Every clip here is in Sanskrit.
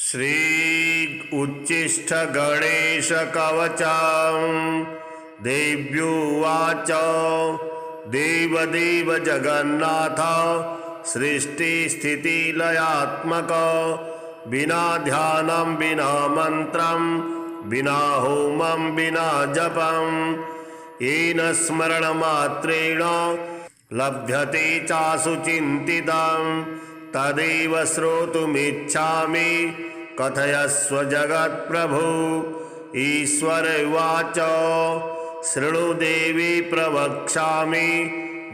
श्री उच्चिष्ठ गणेश कवचम् देव्युवाच देवदेव जगन्नाथ सृष्टिस्थितिलयात्मक विना ध्यानं विना मन्त्रं विना होमं विना जपं येन स्मरणमात्रेण लभ्यते चासु चिन्तितं तदेव श्रोतुमिच्छामि कथयस्व जगत्प्रभु। ईश्वर उवाच शृणु देवी प्रवक्ष्यामि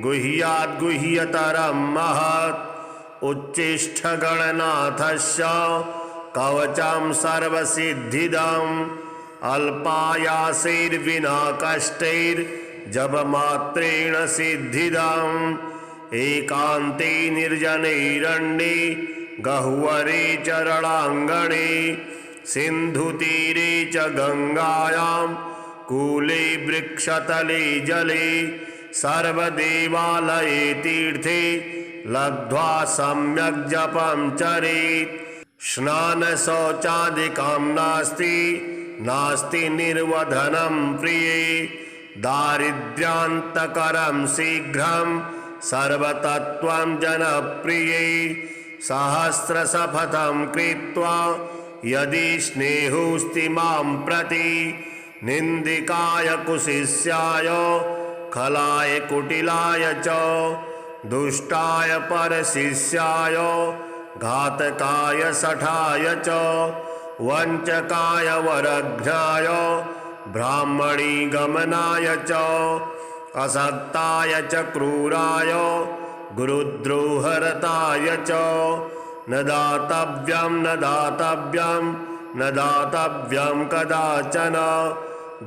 गुह्याद्गुह्यतरं महत् उच्चिष्ठगणनाथस्य कवचं सर्वसिद्धिदम् अल्पायासैर्विना कष्टैर्जपमात्रेण सिद्धिदम् एकान्ते निर्जनैरण्ये गह्वरे च रणाङ्गणे सिन्धुतीरे च गङ्गायां कूले वृक्षतले जले सर्वदेवालये तीर्थे लब्ध्वा सम्यक् जपं चरेत्। स्नानशौचादिकं नास्ति निर्वधनं प्रिये दारिद्र्यान्तकरं शीघ्रं सर्वतत्त्वं जनप्रिये सहस्रशपथं कृत्वा यदि स्नेहोऽस्ति मां प्रति निन्दिकाय कुशिष्याय खलाय कुटिलाय च दुष्टाय परशिष्याय घातकाय शठाय च वञ्चकाय वरघ्नाय ब्राह्मणी गमनाय च असक्ताय च क्रूराय गुरुद्रोहरताय च न दातव्यं कदाचन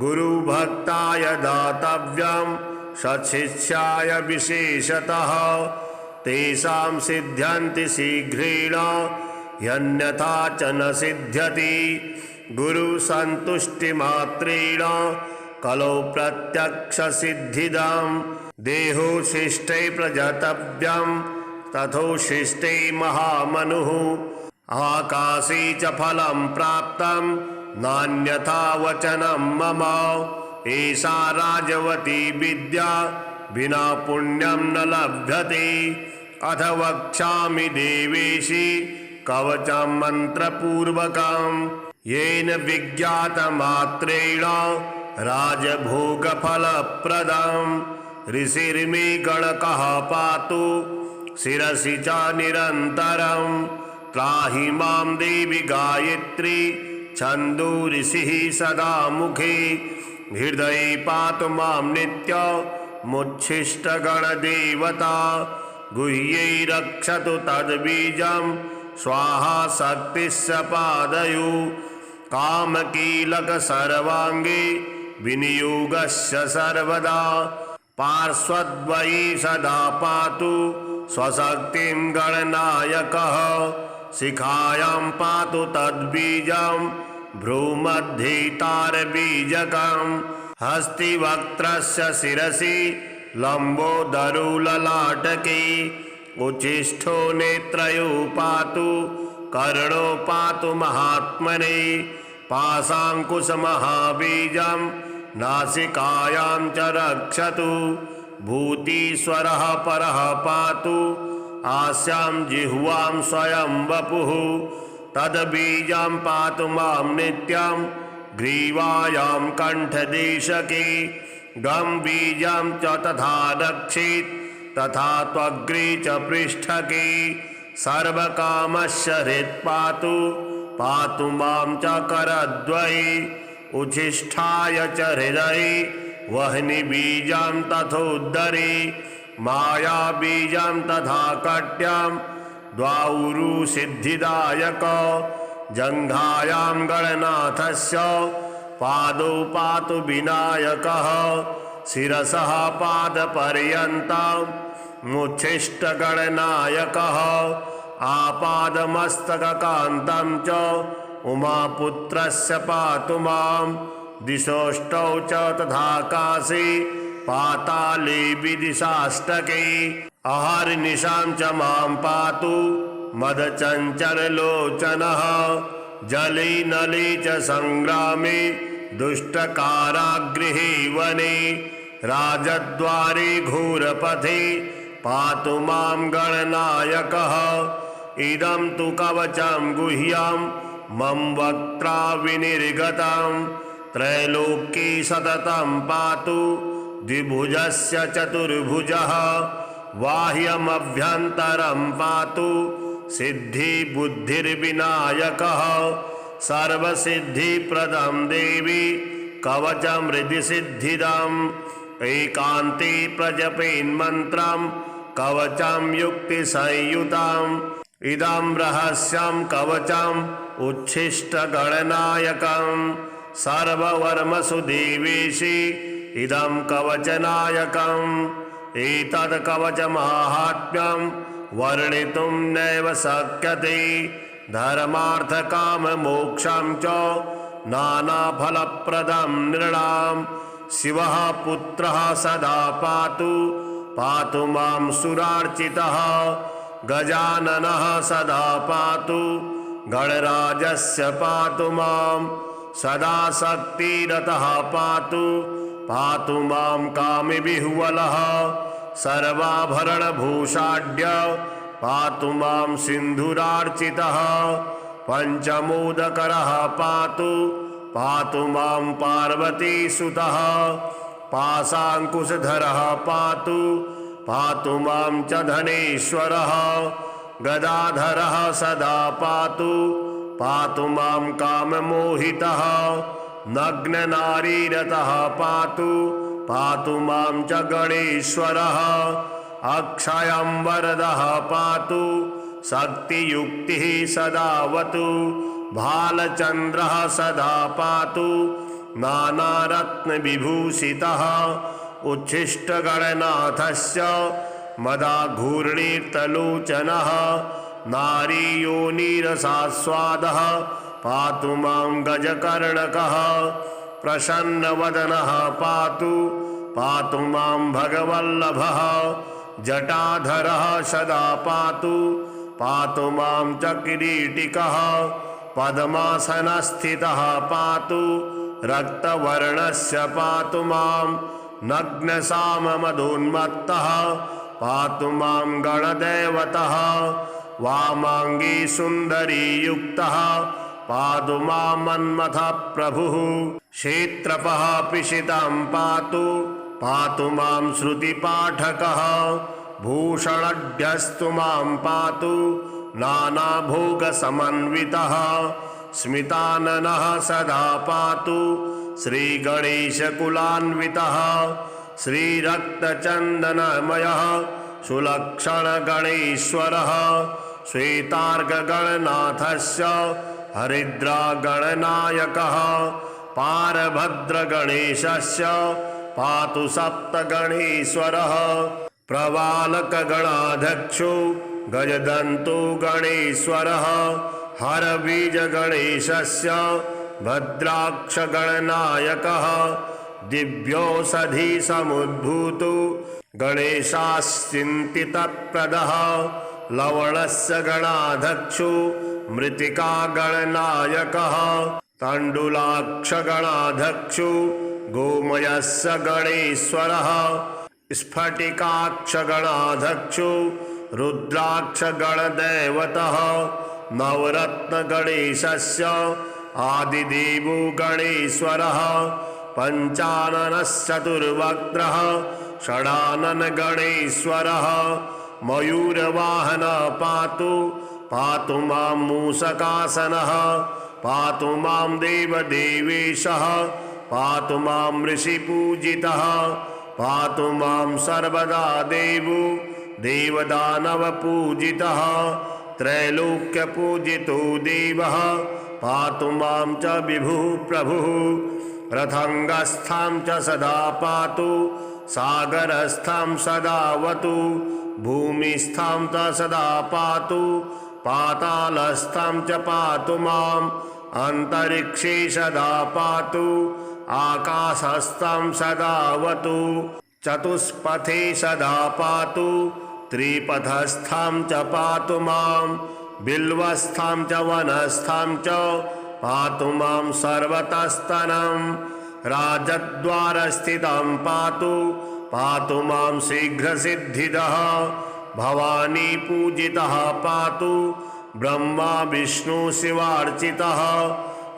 गुरुभक्ताय दातव्यं सत्शिष्याय विशेषतः तेषां सिद्ध्यन्ति शीघ्रेण यन्यथा च न सिद्ध्यति गुरुसन्तुष्टिमात्रेण कलो प्रत्यक्षसिद्धिदम् देहो शिष्टे प्रजतव्यं तथोशिष्टे महामनुः आकाशे च फलं प्राप्तं नान्यथा वचनं मम एषा राजवती विद्या विना पुण्यं न लभ्यते। अथ वक्ष्यामि देवेशि कवचं मन्त्रपूर्वकं येन विज्ञातमात्रेण राजभोगफलप्रदम् ऋषिर्मे गणकः पातु शिरसि च निरन्तरं त्राहि मां देवि गायत्री छन्दो ऋषिः सदा मुखे हृदये पातु मां नित्यमुच्छिष्टगणदेवता गुह्यै रक्षतु तद्बीजं स्वाहा शक्तिश्च पादयु कामकीलक सर्वाङ्गे विनियोगस्य सर्वदा पार्श्वद्वये सदा पातु स्वशक्तिं गणनायकः शिखायां पातु तद्बीजं भ्रूमध्ये तारबीजकं हस्तिवक्त्रस्य शिरसि लम्बोदरो ललाटके उच्छिष्टो नेत्रयो पातु कर्णो पातु महात्मने पाशाङ्कुशमहाबीजं नासिकायां च रक्षतु भूतीश्वरः परः पातु आस्यां जिह्वां स्वयं वपुः तद्बीजं पातु मां नित्यं ग्रीवायां कण्ठदेशके गं बीजं च तथा रक्षेत् तथा त्वग्रे च पृष्ठके सर्वकामस्य हृत्पातु मां च करद्वये उच्छिष्ठाय च हृदये वह्नि बीजं तथोदरे मायाबीजं तथा कट्यां द्वाउरु सिद्धिदायक जङ्घायां गणनाथस्य पादौ पातु विनायकः शिरसः पादपर्यन्तं मुच्छिष्टगणनायकः आपादमस्तककान्तं च उमापुत्रस्य पातु मां दिशोष्टौ च तथाकाशे पाताले विदिशाष्टके अहर्निशां च मां पातु मदचञ्चललोचनः जले नले च संग्रामे दुष्टकारागृहे वने राजद्वारे घोरपथे पातु मां गणनायकः इदं तु कवचं गुह्यं मम वक्त्रा विनिर्गतं त्रैलोक्ये सततं पातु द्विभुजस्य चतुर्भुजः बाह्यमभ्यन्तरं पातु सिद्धि बुद्धिर्विनायकः सर्वसिद्धिप्रदं देवी कवचं हृदि सिद्धिदम् एकान्ते प्रजपेन्मन्त्रं कवचं युक्तिसंयुतम् इदं रहस्यं कवचं उच्छिष्टगणनायकं सर्ववर्मसु देवेशि इदं कवचनायकम् एतत् कवचमाहात्म्यं वर्णितुं नैव शक्यते धर्मार्थकाममोक्षं च नानाफलप्रदं नृणां शिवः पुत्रः सदा पातु पातु मां सुरार्चितः गजाननः सदा पातु गणराजस्य पातु मां सदा शक्तिरतः पातु पातु मां कामिविह्वलः सर्वाभरणभूषाढ्य पातु मां सिन्धुरार्चितः पञ्चमोदकरः पातु पातु मां पार्वतीसुतः पाशाङ्कुशधरः पातु पातु मां च धनेश्वरः गदाधरः सदा पातु पातु मां काममोहितः नग्ननारीरतः पातु पातु मां च गणेश्वरः अक्षयं वरदः पातु शक्तियुक्तिः सदावतु भालचन्द्रः सदा पातु नानारत्नविभूषितः उच्छिष्टगणनाथस्य मदाघूर्णीर्तलोचनः नारीयोनिरसास्वादः पातु मां गजकर्णकः प्रसन्नवदनः पातु पातु मां भगवल्लभः जटाधरः सदा पातु पातु मां च किरीटिकः पद्मासनस्थितः पातु रक्तवर्णस्य पातु मां नग्नसाममदोन्मत्तः पातु मां गणदैवतः वामाङ्गी सुन्दरी युक्तः पातु मां मन्मथप्रभुः क्षेत्रपः पिशितं पातु पातु मां श्रुतिपाठकः भूषणढ्यस्तु मां पातु नानाभोगसमन्वितः स्मिताननः सदा पातु श्रीगणेशकुलान्वितः श्रीरक्तचन्दनमयः सुलक्षणगणेश्वरः श्वेतार्कगणनाथस्य हरिद्रागणनायकः पारभद्रगणेशस्य पातु सप्तगणेश्वरः प्रवालकगणाध्यक्षो गजदन्तो गणेश्वरः हरबीजगणेशस्य भद्राक्षगणनायकः दिव्यौषधिसमुद्भूतो गणेशाश्चिन्तितप्रदः लवणस्य गणाध्यक्षो मृत्तिकागणनायकः तण्डुलाक्षगणाध्यक्षो गोमयस्य गणेश्वरः स्फटिकाक्षगणाध्यक्षो रुद्राक्षगणदैवतः नवरत्नगणेशस्य आदिदेवो गणेश्वरः पञ्चाननश्चतुर्वक्त्रः षडाननगणेश्वरः मयूरवाहनः पातु पातु मां मूषकासनः पातु मां देवदेवेशः पातु मां ऋषिपूजितः पातु मां सर्वदा देवो देवदानवपूजितः त्रैलोक्यपूजितो देवः पातु मां च विभुः प्रभुः रथंगस्थां च सदा पातु सागरस्थां सदावतु भूमिस्थां च सदा पातु पातालस्थां च पातु माम् अंतरिक्षे सदा पातु आकाशस्थां सदावतु चतुष्पथे सदा पातु त्रिपथस्थां च पातु माम् बिल्वस्थां च वनस्थां च पातु मां सर्वतस्तनं राजद्वारस्थितं पातु मां शीघ्रसिद्धिदः भवानी पूजितः पातु ब्रह्मा विष्णु शिवार्चितः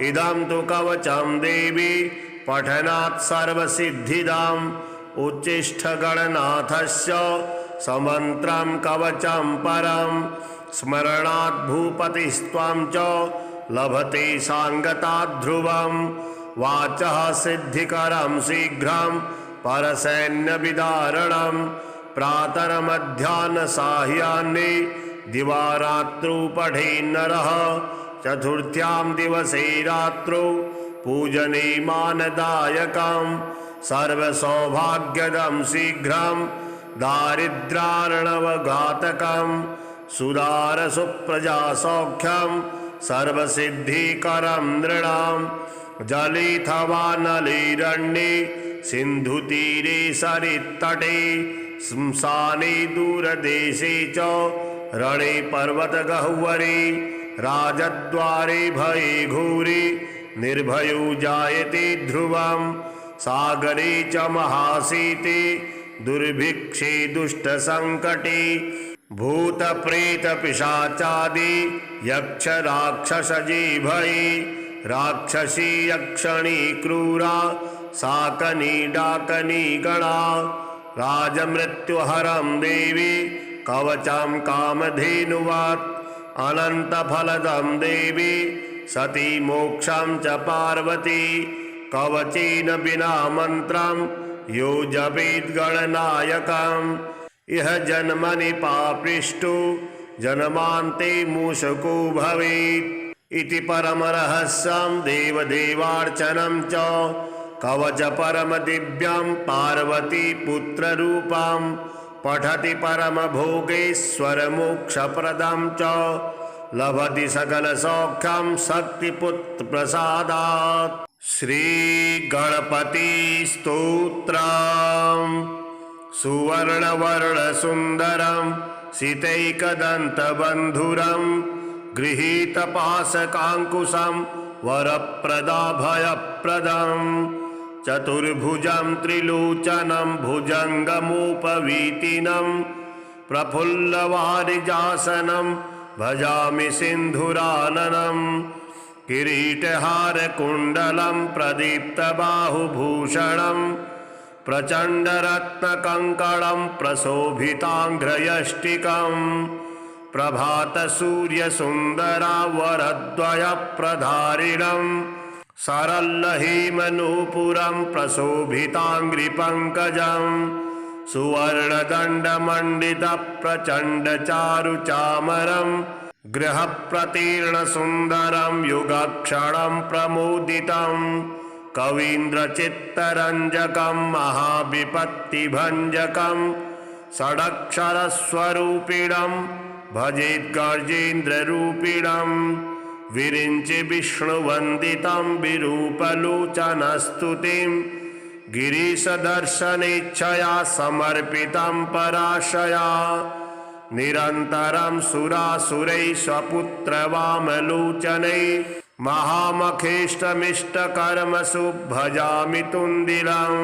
इदं तु कवचं देवी पठनात् सर्वसिद्धिदाम् उच्चिष्ठगणनाथस्य समन्त्रं कवचं परं स्मरणात् भूपतिस्त्वां च लभते सांगतात् ध्रुवं वाचः सिद्धिकरं शीघ्रं परसैन्यविदारणं प्रातर्मध्याह्नसाह्यान्ने दिवारात्रौ पठेन्नरः चतुर्थ्यां दिवसे रात्रौ पूजने मानदायकं सर्वसौभाग्यदं शीघ्रं दारिद्र्यार्णवघातकं सुदारसुप्रजासौख्यं सर्वसिद्धिकरं नृणां जलेऽथवा नलेरण्ये सिन्धुतीरे सरित्तटे श्मशाने दूरदेशे च रणे पर्वतगह्वरे राजद्वारे भये घोरे निर्भयो जायते ध्रुवं सागरे च महाशीते दुर्भिक्षे दुष्टसंकटे भूतप्रेतपिशाचादि यक्षराक्षसजे भये राक्षसी यक्षणी क्रूरा शाकनी डाकनी गणा राजमृत्युहरं देवी कवचं कामधेनुवत् अनन्तफलदं देवी सती मोक्षं च पार्वती कवचेन विना मन्त्रं यो जपेत् गणनायकम् इह जन्मनि पापृष्टो जन्मान्ते मूषको भवेत् इति परमरहस्यं देवदेवार्चनं च कवच परमदिव्यं पार्वती पुत्ररूपं पठति परमभोगेश्वरमोक्षप्रदं च लभति सकलसौख्यं शक्तिपुत्रप्रसादात्। श्रीगणपतिस्तोत्रम् सुवर्णवर्णसुन्दरं सीतैकदन्तबन्धुरं गृहीतपाशकाङ्कुशं वरप्रदाभयप्रदं चतुर्भुजं त्रिलोचनं भुजङ्गमुपवीतिनं प्रफुल्लवारिजासनं भजामि सिन्धुराननं किरीटहारकुण्डलं प्रदीप्तबाहुभूषणं प्रचण्डरत्नकङ्कणं प्रशोभिताङ्घ्रयष्टिकं प्रभातसूर्यसुन्दरावरद्वयप्रधारिणं सरल्लहीमनूपुरं प्रशोभिताङ्घ्रिपङ्कजं सुवर्णदण्डमण्डितप्रचण्डचारुचामरं गृहप्रतीर्णसुन्दरं युगक्षणं प्रमुदितं कवीन्द्रचित्तरञ्जकं महाविपत्तिभञ्जकं षडक्षरस्वरूपिणं भजेद्गर्जेन्द्ररूपिणं विरिञ्चि विष्णुवन्दितं विरूपलोचनस्तुतिं गिरीशदर्शनेच्छया समर्पितं पराशया निरन्तरं सुरासुरैः स्वपुत्रवामलोचनैः महामखेष्टमिष्टकर्मसु भजामि तुन्दिलं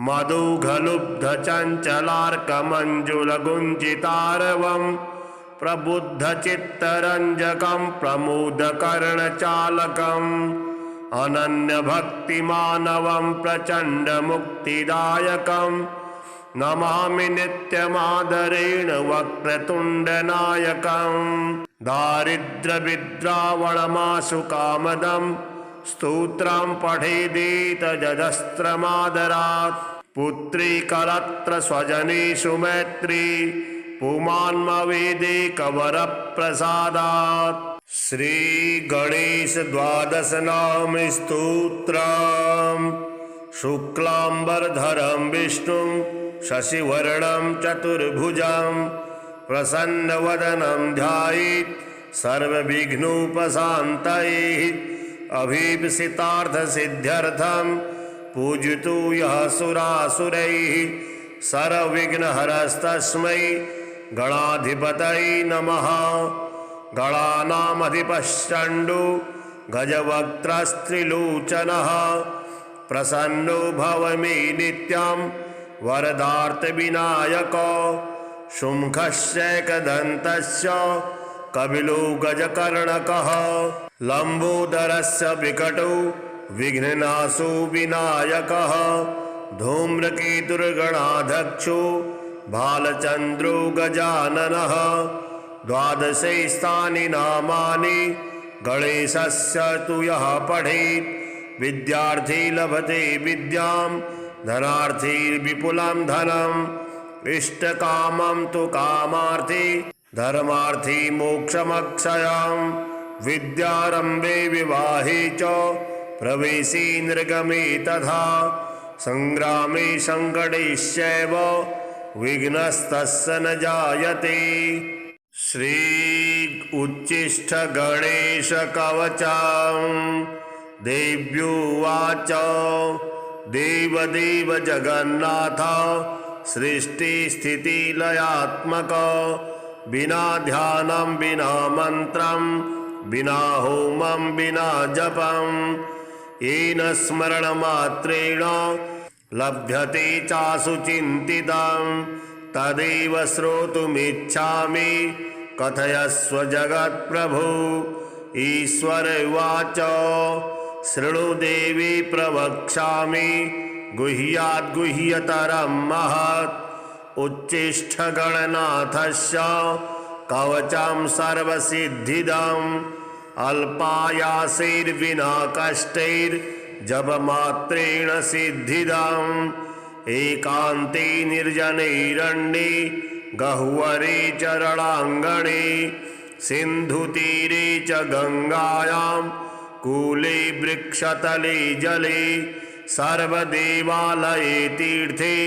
मधुघलुब्धचञ्चलार्कमञ्जुलगुञ्जितारवं प्रबुद्धचित्तरञ्जकं प्रमोदकर्णचालकम् अनन्यभक्तिमानवं प्रचण्डमुक्तिदायकं नमामि नित्यमादरेण वक्रतुण्डनायकं दारिद्र्यविद्रावणमाशु कामदं स्तोत्रं पठेदेतजस्त्रमादरात् पुत्री कलत्र स्वजनेषु मैत्री पुमान्मवेदेकवरप्रसादात्। श्रीगणेश द्वादश नाम स्तोत्रम् शुक्लाम्बरधरं विष्णुं शशिवर्णं चतुर्भुजं प्रसन्नवदनं ध्यायेत् सर्वविघ्नोपशान्तये अभीप्सितार्थसिद्ध्यर्थं पूजितो यः सुरासुरैः सर्वविघ्नहरस्तस्मै गणाधिपतये नमः। गणानामधिपश्चण्डो गजवक्त्रस्त्रिलोचनः प्रसन्नो भव मे नित्यं वरदार्तविनायको शुम्भस्यैकदन्तस्य कपिलो गजकर्णकः लम्बोदरस्य विकटो विघ्ननाशो विनायकः धूम्रकेतुर्गणाध्यक्षो भालचन्द्रो गजाननः द्वादशैस्तानि नामानि गणेशस्य तु यः पठेत् विद्यार्थी लभते विद्यां धनार्थी विपुलं धनम् इष्टकामं तु कामार्थी धर्मार्थी मोक्षमक्षयम् विद्यारम्भे विवाहे च प्रवेशे निर्गमे तथा संग्रामे संकटेश्चैव विघ्नस्तस्य न जायते। श्री उच्चिष्ठ गणेश कवचम् देव्योवाच देवदेव जगन्नाथ सृष्टिस्थितिलयात्मक विना ध्यानं विना मन्त्रं विना होमं विना जपं येन स्मरणमात्रेण लभ्यते चासु चिन्तितं तदेव श्रोतुमिच्छामि कथयस्व जगत्प्रभु। ईश्वर उवाच शृणु देवी प्रवक्ष्यामि गुह्याद्गुह्यतरं महत् उच्चिष्ठगणनाथस्य कवचं सर्वसिद्धिदम् अल्पायासैर्विना कष्टैर्जपमात्रेण सिद्धिदम् एकान्ते निर्जनैरण्ये गह्वरे च रणाङ्गणे सिन्धुतीरे च गङ्गायां कूले वृक्षतले जले सर्वदेवालये तीर्थे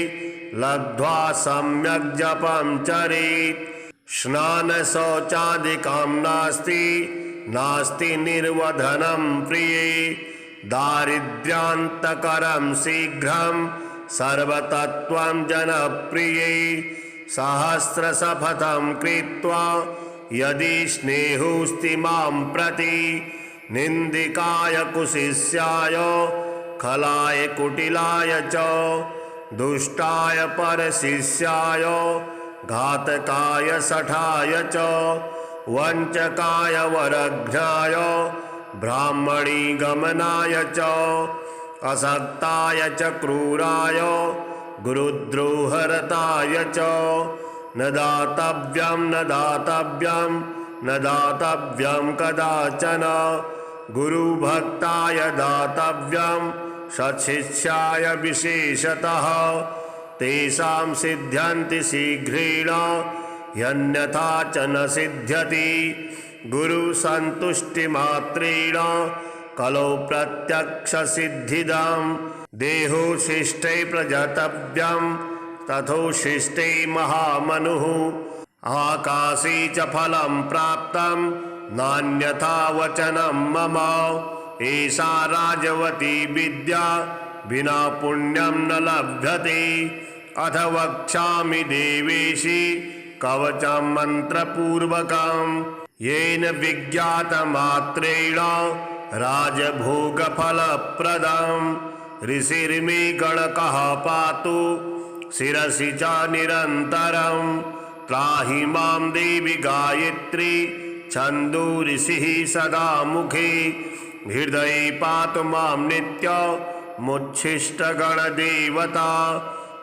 लब्ध्वा सम्यक् जपं चरेत्। स्नानशौचादिकं नास्ति निर्वधनं प्रिये दारिद्र्यान्तकरं शीघ्रं सर्वतत्त्वं जनप्रिये सहस्रशपथं कृत्वा यदि स्नेहोऽस्ति मां प्रति निन्दिकाय कुशिष्याय खलाय कुटिलाय च दुष्टाय परशिष्याय घातकाय शठाय च वञ्चकाय वरघ्नाय ब्राह्मणी गमनाय च असक्ताय च क्रूराय गुरुद्रोहरताय च न दातव्यं न दातव्यं न दातव्यं कदाचन गुरुभक्ताय दातव्यं सत्शिष्याय विशेषतः तेषां सिद्ध्यन्ति शीघ्रेण यन्यथा च न सिद्ध्यति गुरुसन्तुष्टिमात्रेण कलौ प्रत्यक्षसिद्धिदम् देहोशिष्टे प्रजतव्यं तथोशिष्टे महामनुः आकाशे च फलं प्राप्तं नान्यथा वचनं मम एषा राजवती विद्या विना पुण्यं न लभ्यते अथ वक्ष्यामि देवेशि कवचं मन्त्रपूर्वकं येन विज्ञातमात्रेण राजभोगफलप्रदम् ऋषिर्मे गणकः पातु शिरसि च निरन्तरं त्राहि मां देवि गायत्री छन्दो ऋषिः सदा मुखे हृदये पातु मां नित्यमुच्छिष्टगणदेवता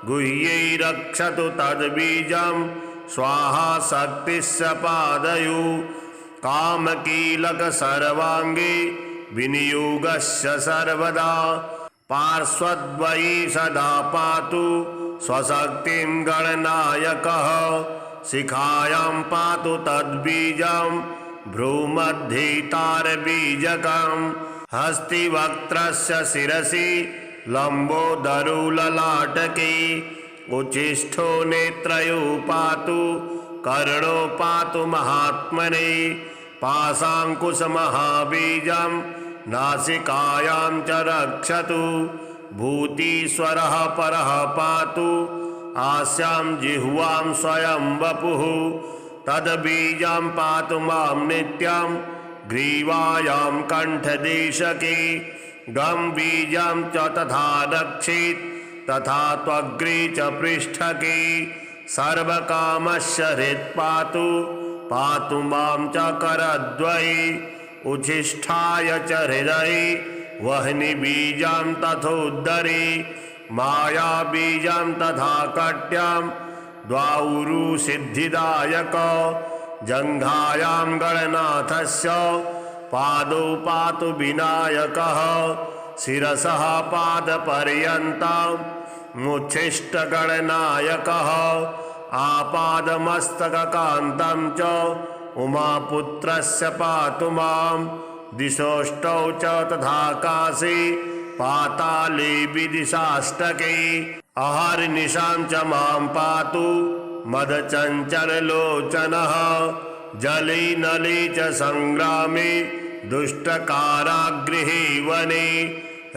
गुह्ये रक्षतु तद्बीजं स्वाहा शक्तिश्च पादयु कामकीलक सर्वाङ्गे विनियोगस्य सर्वदा पार्श्वद्वये सदा पातु स्वशक्तिं गणनायकः शिखायां पातु तद्बीजं भ्रूमध्ये तारबीजकं हस्तिवक्त्रस्य शिरसि लम्बोदरो ललाटके उच्छिष्टो नेत्रयो पातु कर्णो पातु महात्मने पाशाङ्कुशमहाबीजं नासिकायां च रक्षतु भूतीश्वरः परः पातु आस्यां जिह्वां स्वयं वपुः तद्बीजं पातु मां नित्यं ग्रीवायां कण्ठदेशके गं बीजं च तथा रक्षेत् तथा त्वग्रे च पृष्ठके सर्वकामस्य हृत्पातु पातु मां च करद्वये उच्छिष्ठाय च हृदये वह्नि बीजं तथोदरे मायाबीजं तथा कट्यां द्वाउरु सिद्धिदायक जङ्घायां गणनाथस्य पादौ पातु विनायकः शिरसः पादपर्यन्तं मुच्छिष्टगणनायकः आपादमस्तककान्तं च उमापुत्रस्य पातु मां दिशोष्टौ च तथाकाशे पाताले विदिशाष्टके अहर्निशां च मां पातु मदचञ्चललोचनः जले नले च संग्रामे दुष्टकारागृहे वने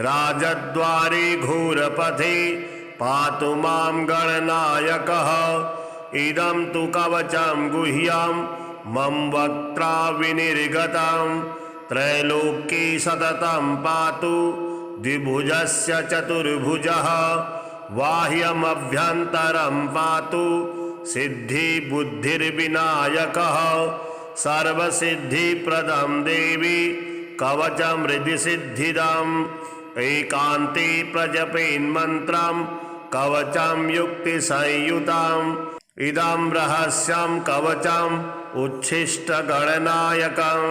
राजद्वारे घोरपथे पातु मां गणनायकः इदं तु कवचं गुह्यं मम वक्त्रा विनिर्गतं त्रैलोक्ये सततं पातु द्विभुजस्य चतुर्भुजः बाह्यमभ्यन्तरं पातु सिद्धिबुद्धिर्विनायकः सर्वसिद्धिप्रदं देवी कवचं हृदिसिद्धिदम् एकान्ते प्रजपेन्मन्त्रं कवचं युक्तिसंयुतम् इदं रहस्यं कवचम् उच्छिष्टगणनायकं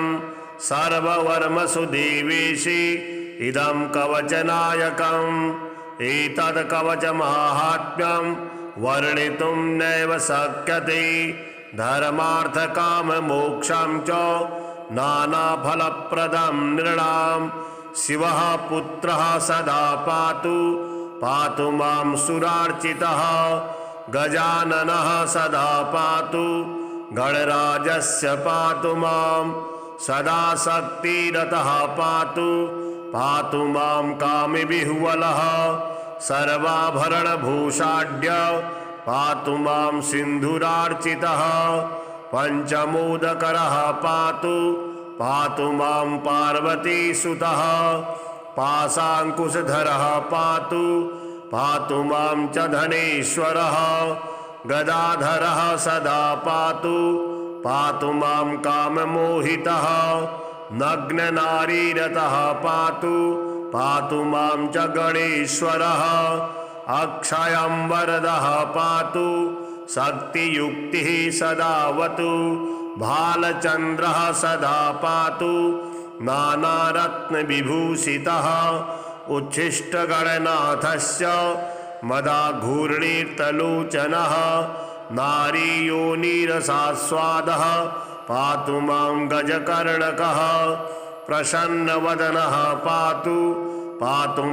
सर्ववर्मसु देवेशि इदं कवचनायकम् एतत् कवचमाहात्म्यं वर्णितुं नैव शक्यते धर्मार्थकाममोक्षं च नानाफलप्रदं नृणां शिवः पुत्रः सदा पातु मां सुरार्चितः गजाननः सदा पातु गणराजस्य पातु मां सदा शक्तिरतः पातु मां कामिविह्वलः सर्वाभरणभूषाढ्य पातु मां सिन्धुरार्चितः पञ्चमोदकरः पातु मां पार्वतीसुतः पाशाङ्कुशधरः पातु मां च धनेश्वरः गदाधरः सदा पातु मां काममोहितः नग्ननारीरतः पातु मां च गणेश्वरः अक्षयं वरदः पातु शक्तियुक्तिः सदावतु भालचन्द्रः सदा पातु नानारत्नविभूषितः उच्छिष्टगणनाथस्य मदाघूर्णीर्तलोचनः नारीयोनिरसास्वादः पातु मां गजकर्णकः प्रसन्नवदनः पातु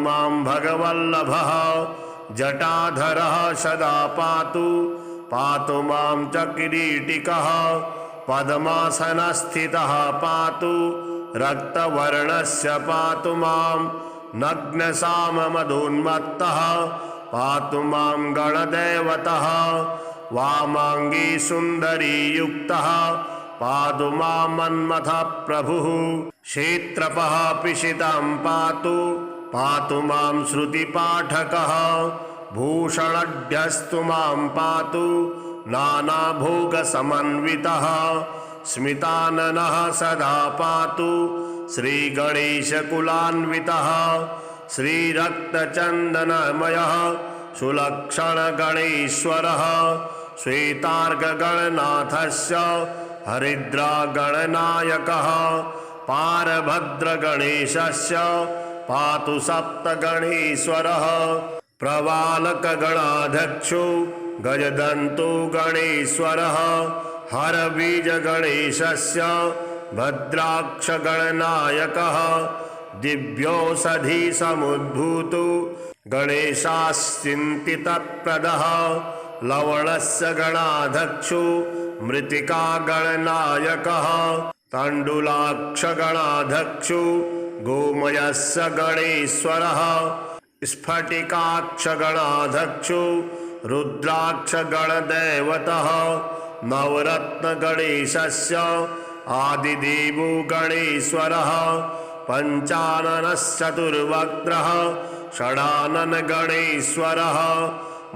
मां भगवल्लभः जटाधरः सदा पातु मां च किरीटिकः पद्मासनस्थितः पातु रक्तवर्णस्य पातु मां नग्नसाममदोन्मत्तः पातु मां गणदैवतः वामाङ्गी सुन्दरी युक्तः पातु मां मन्मथः प्रभुः क्षेत्रपः पिशितं पातु मां श्रुतिपाठकः भूषणढ्यस्तु मां पातु नानाभोगसमन्वितः स्मिताननः सदा पातु श्रीगणेशकुलान्वितः श्रीरक्तचन्दनमयः सुलक्षणगणेश्वरः श्वेतार्कगणनाथस्य हरिद्रागणनायकः पारभद्रगणेशस्य पातु सप्तगणेश्वरः प्रवालकगणाध्यक्षो गजदन्तो गणेश्वरः हरबीजगणेशस्य भद्राक्षगणनायकः दिव्यौषधिसमुद्भूतो गणेशाश्चिन्तितप्रदः लवणस्य गणाध्यक्षो मृत्तिकागणनायकः तण्डुलाक्षगणाध्यक्षो गोमयस्य गणेश्वरः स्फटिकाक्षगणाध्यक्षो रुद्राक्षगणदैवतः नवरत्नगणेशस्य आदिदेवो गणेश्वरः पञ्चाननश्चतुर्वक्त्रः षडाननगणेश्वरः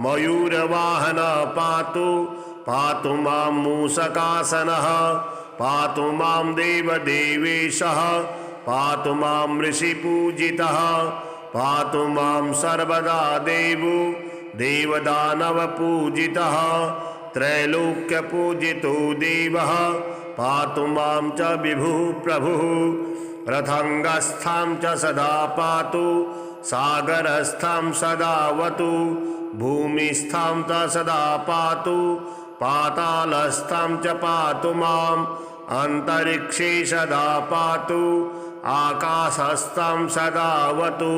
मयूरवाहन पातु पातु मां मूषकासनः पातु मां देवदेवेशः पातु मां ऋषिपूजितः पातु मां सर्वदा देवो देवदानवपूजितः त्रैलोक्यपूजितो देवः पातु मां च विभुः प्रभुः रथंगस्थां च सदा पातु सागरस्थां सदावतु भूमिस्थां च सदा पातु पातालस्थां च पातु माम् अंतरिक्षे सदा पातु आकाशस्थां सदावतु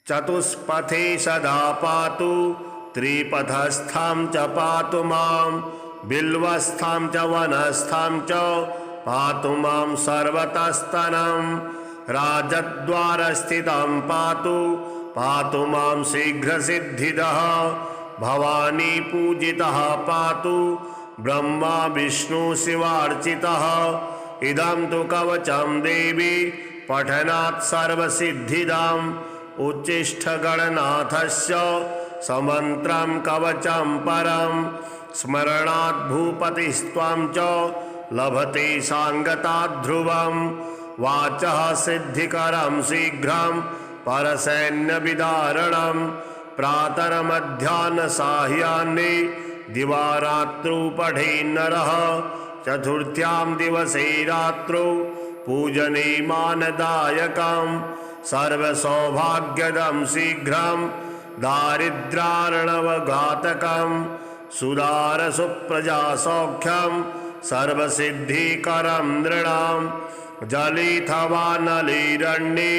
चतुष्पथे सदा पातु त्रिपथस्थां च पातु मां बिल्वस्थां च वनस्थां च पातु मां सर्वतस्तनं राजद्वारस्थितं पातु पातु मां शीघ्रसिद्धिदः भवानी पूजितः पातु ब्रह्मा विष्णु शिवार्चितः इदं तु कवचं देवी पठनात् सर्वसिद्धिदाम् उच्चिष्ठगणनाथस्य समन्त्रं कवचं परं स्मरणात् भूपतिस्त्वां च लभते सांगतात् ध्रुवं वाचः सिद्धिकरं शीघ्रं परसैन्यविदारणं प्रातर्मध्याह्नसाह्यान्ने दिवारात्रौ पठे नरः चतुर्थ्यां दिवसे रात्रौ पूजने मानदायकं सर्वसौभाग्यदं शीघ्रं दारिद्र्यार्णवघातकं सुदारसुप्रजासौख्यं सर्वसिद्धिकरं नृणां जलेऽथवा नलेरण्ये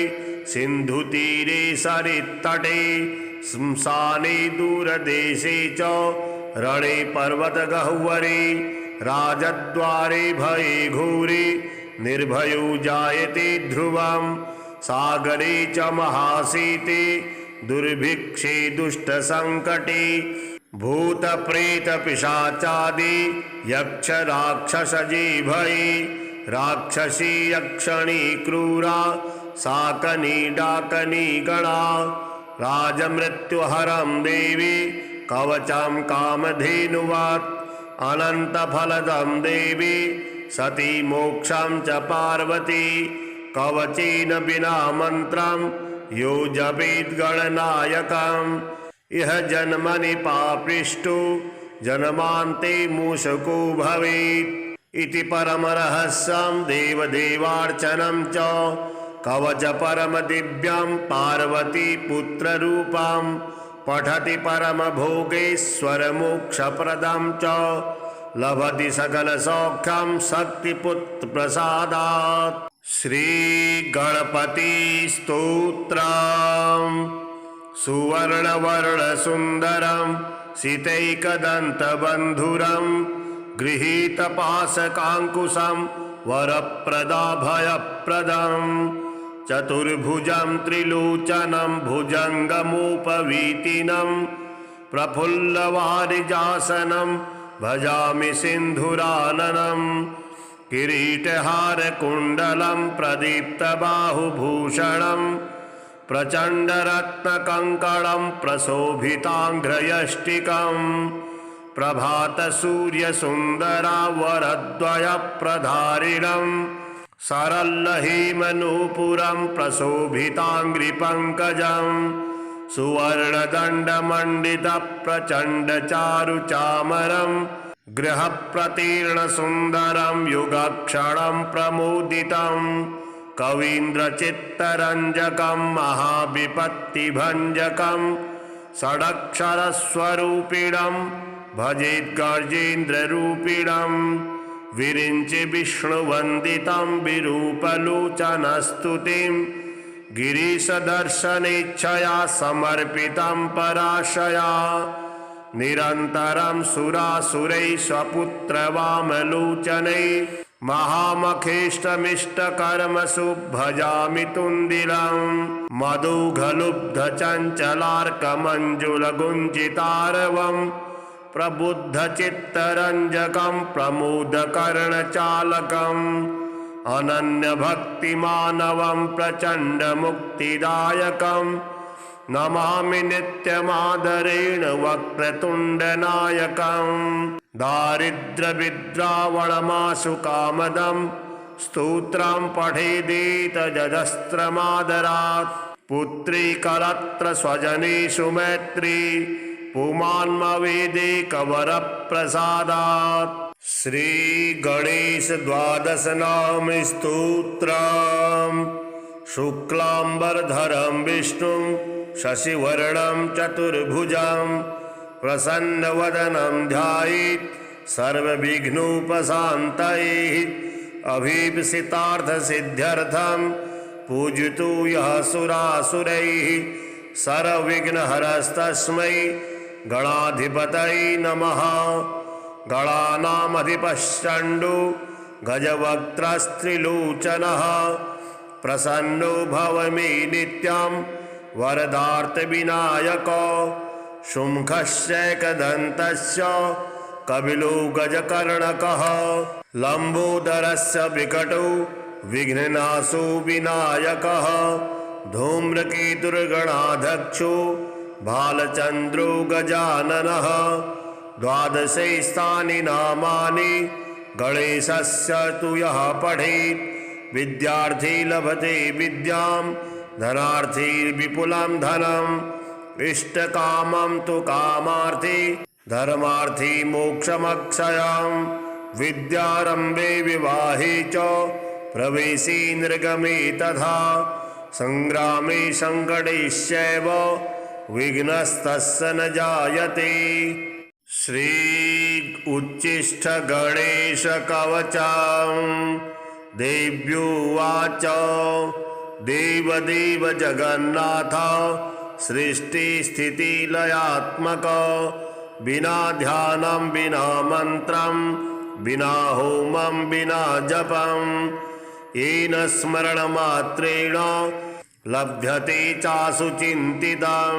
सिन्धुतीरे सरित्तटे श्मशाने दूरदेशे च रणे पर्वतगह्वरे राजद्वारे भये घोरे निर्भयो जायते ध्रुवं सागरे च महाशीते दुर्भिक्षे दुष्टसंकटे भूतप्रेतपिशाचादि यक्षराक्षसजे भये राक्षसी यक्षणी क्रूरा शाकनी डाकनी गणा राजमृत्युहरं देवी कवचं कामधेनुवत् अनन्तफलदं देवी सती मोक्षं च पार्वती कवचेन विना मन्त्रं यो जपेत् गणनायकम् इह जन्मनि पापृष्टो जन्मान्ते मूषको भवेत् इति परमरहस्यं देवदेवार्चनं च कवच परमदिव्यं पार्वती पुत्ररूपं पठति परमभोगेश्वरमोक्षप्रदं च लभति सकलसौख्यं शक्तिपुत्रप्रसादात् श्रीगणपतिस्तोत्रम् सुवर्णवर्णसुन्दरं सीतैकदन्तबन्धुरं गृहीतपाशकाङ्कुशं वरप्रदाभयप्रदं चतुर्भुजं त्रिलोचनं भुजङ्गमुपवीतिनं प्रफुल्लवारिजासनं भजामि सिन्धुराननं किरीटहारकुण्डलं प्रदीप्तबाहुभूषणं प्रचण्डरत्नकङ्कणं प्रशोभिताङ्घ्रयष्टिकं प्रभातसूर्यसुन्दरावरद्वयप्रधारिणं सरल्लहीमनूपुरं प्रशोभिताङ्घ्रिपङ्कजं सुवर्णदण्डमण्डितप्रचण्डचारुचामरं गृहप्रतीर्णसुन्दरं युगक्षणं प्रमुदितं कवीन्द्रचित्तरञ्जकं महाविपत्तिभञ्जकं षडक्षरस्वरूपिणं भजेद्गर्जेन्द्ररूपिणं विरिञ्चि विष्णुवन्दितं विरूपलोचनस्तुतिं गिरीशदर्शनेच्छया समर्पितं पराशया निरन्तरं सुरासुरैः स्वपुत्रवामलोचनैः महामखेष्टमिष्टकर्मसु भजामि तुन्दिलं मधुघलुब्धचञ्चलार्कमञ्जुलगुञ्जितारवं प्रबुद्धचित्तरञ्जकं प्रमुदकर्णचालकम् अनन्यभक्तिमानवं प्रचण्डमुक्तिदायकम् नमामि नित्यमादरेण वक्रतुण्डनायकम् दारिद्र्यविद्रावणमाशु कामदम् स्तोत्रं पठेदेतजस्त्रमादरात् पुत्री कलत्र स्वजनेषु मैत्री पुमान्मवेदेकवरप्रसादात् श्री गणेश द्वादश नाम स्तोत्रम् शुक्लांबरधरं विष्णुं शशिवर्णं चतुर्भुजं प्रसन्नवदनं ध्यायेत् सर्वविघ्नोपशान्तये अभीप्सितार्थसिद्ध्यर्थं पूजितो यः सुरासुरैः सर्वविघ्नहरस्तस्मै गणाधिपतये नमः। गणानामधिपश्चण्डो गजवक्त्रस्त्रिलोचनः प्रसन्नो भव मे नित्यं वरदार्तविनायको शुम्भश्चैकदन्तस्य कपिलो गजकर्णकः लम्बोदरस्य विकटो विघ्ननाशो विनायकः धूम्रकेतुर्गणाध्यक्षो भालचन्द्रो गजाननः द्वादशैस्तानि नामानि गणेशस्य तु यः पठेत् विद्यार्थी लभते विद्यां धनार्थी विपुलं धनम् इष्टकामं तु कामार्थी धर्मार्थी मोक्षमक्षयम् विद्यारम्भे विवाहे च प्रवेशे निर्गमे तथा संग्रामे संकटेश्चैव विघ्नस्तस्य न जायते। श्री उच्चिष्ठ गणेश कवचम् देव्योवाच देवदेव जगन्नाथ सृष्टिस्थितिलयात्मक विना ध्यानं विना मन्त्रं विना होमं विना जपं येन स्मरणमात्रेण लभ्यते चासु चिन्तितं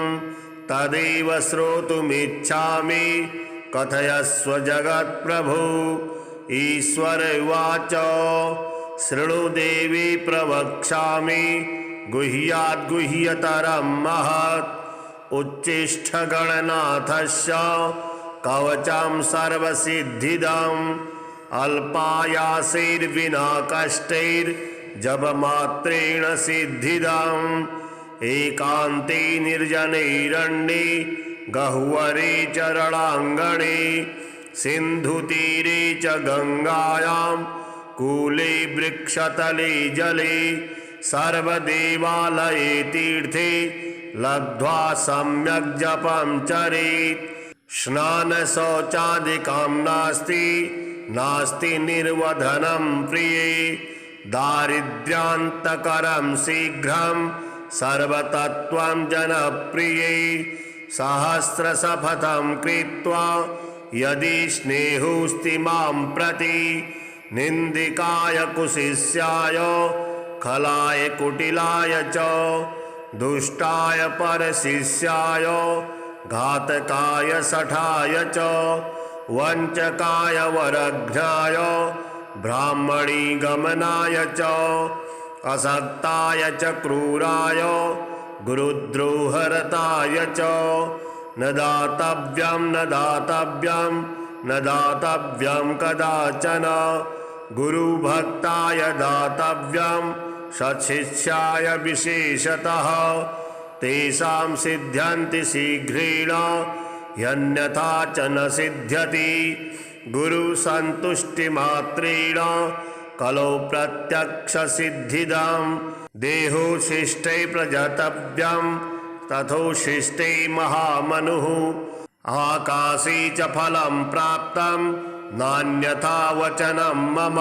तदेव श्रोतुमिच्छामि कथयस्व जगत्प्रभु। ईश्वर उवाच शृणु देवी प्रवक्ष्यामि गुह्याद्गुह्यतरं महत् उच्चिष्ठगणनाथस्य कवचं सर्वसिद्धिदम् अल्पायासैर्विना कष्टैर्जपमात्रेण सिद्धिदम् एकान्ते निर्जनैरण्ये गह्वरे चरणाङ्गणे सिन्धुतीरे च गङ्गायां कूले वृक्षतले जले सर्वदेवालये तीर्थे लब्ध्वा सम्यक् जपं चरेत्। स्नानशौचादिकं नास्ति निर्वधनं प्रिये दारिद्र्यान्तकरं शीघ्रं सर्वतत्त्वं जनप्रिये सहस्रशपथं कृत्वा यदि स्नेहोऽस्ति मां प्रति निन्दिकाय कुशिष्याय खलाय कुटिलाय च दुष्टाय परशिष्याय घातकाय शठाय च वञ्चकाय वरघ्नाय ब्राह्मणी गमनाय च असक्ताय च क्रूराय गुरुद्रोहरताय च न दातव्यं न दातव्यं न दातव्यं कदाचन गुरुभक्ताय दातव्यं सत्शिष्याय विशेषतः तेषां सिद्ध्यन्ति शीघ्रेण यन्यथा च न सिद्ध्यति गुरुसन्तुष्टिमात्रेण कलौ प्रत्यक्षसिद्धिदं देहोशिष्टे प्रजतव्यं तथोशिष्टे महामनुः आकाशे च फलं प्राप्तं नान्यथा वचनं मम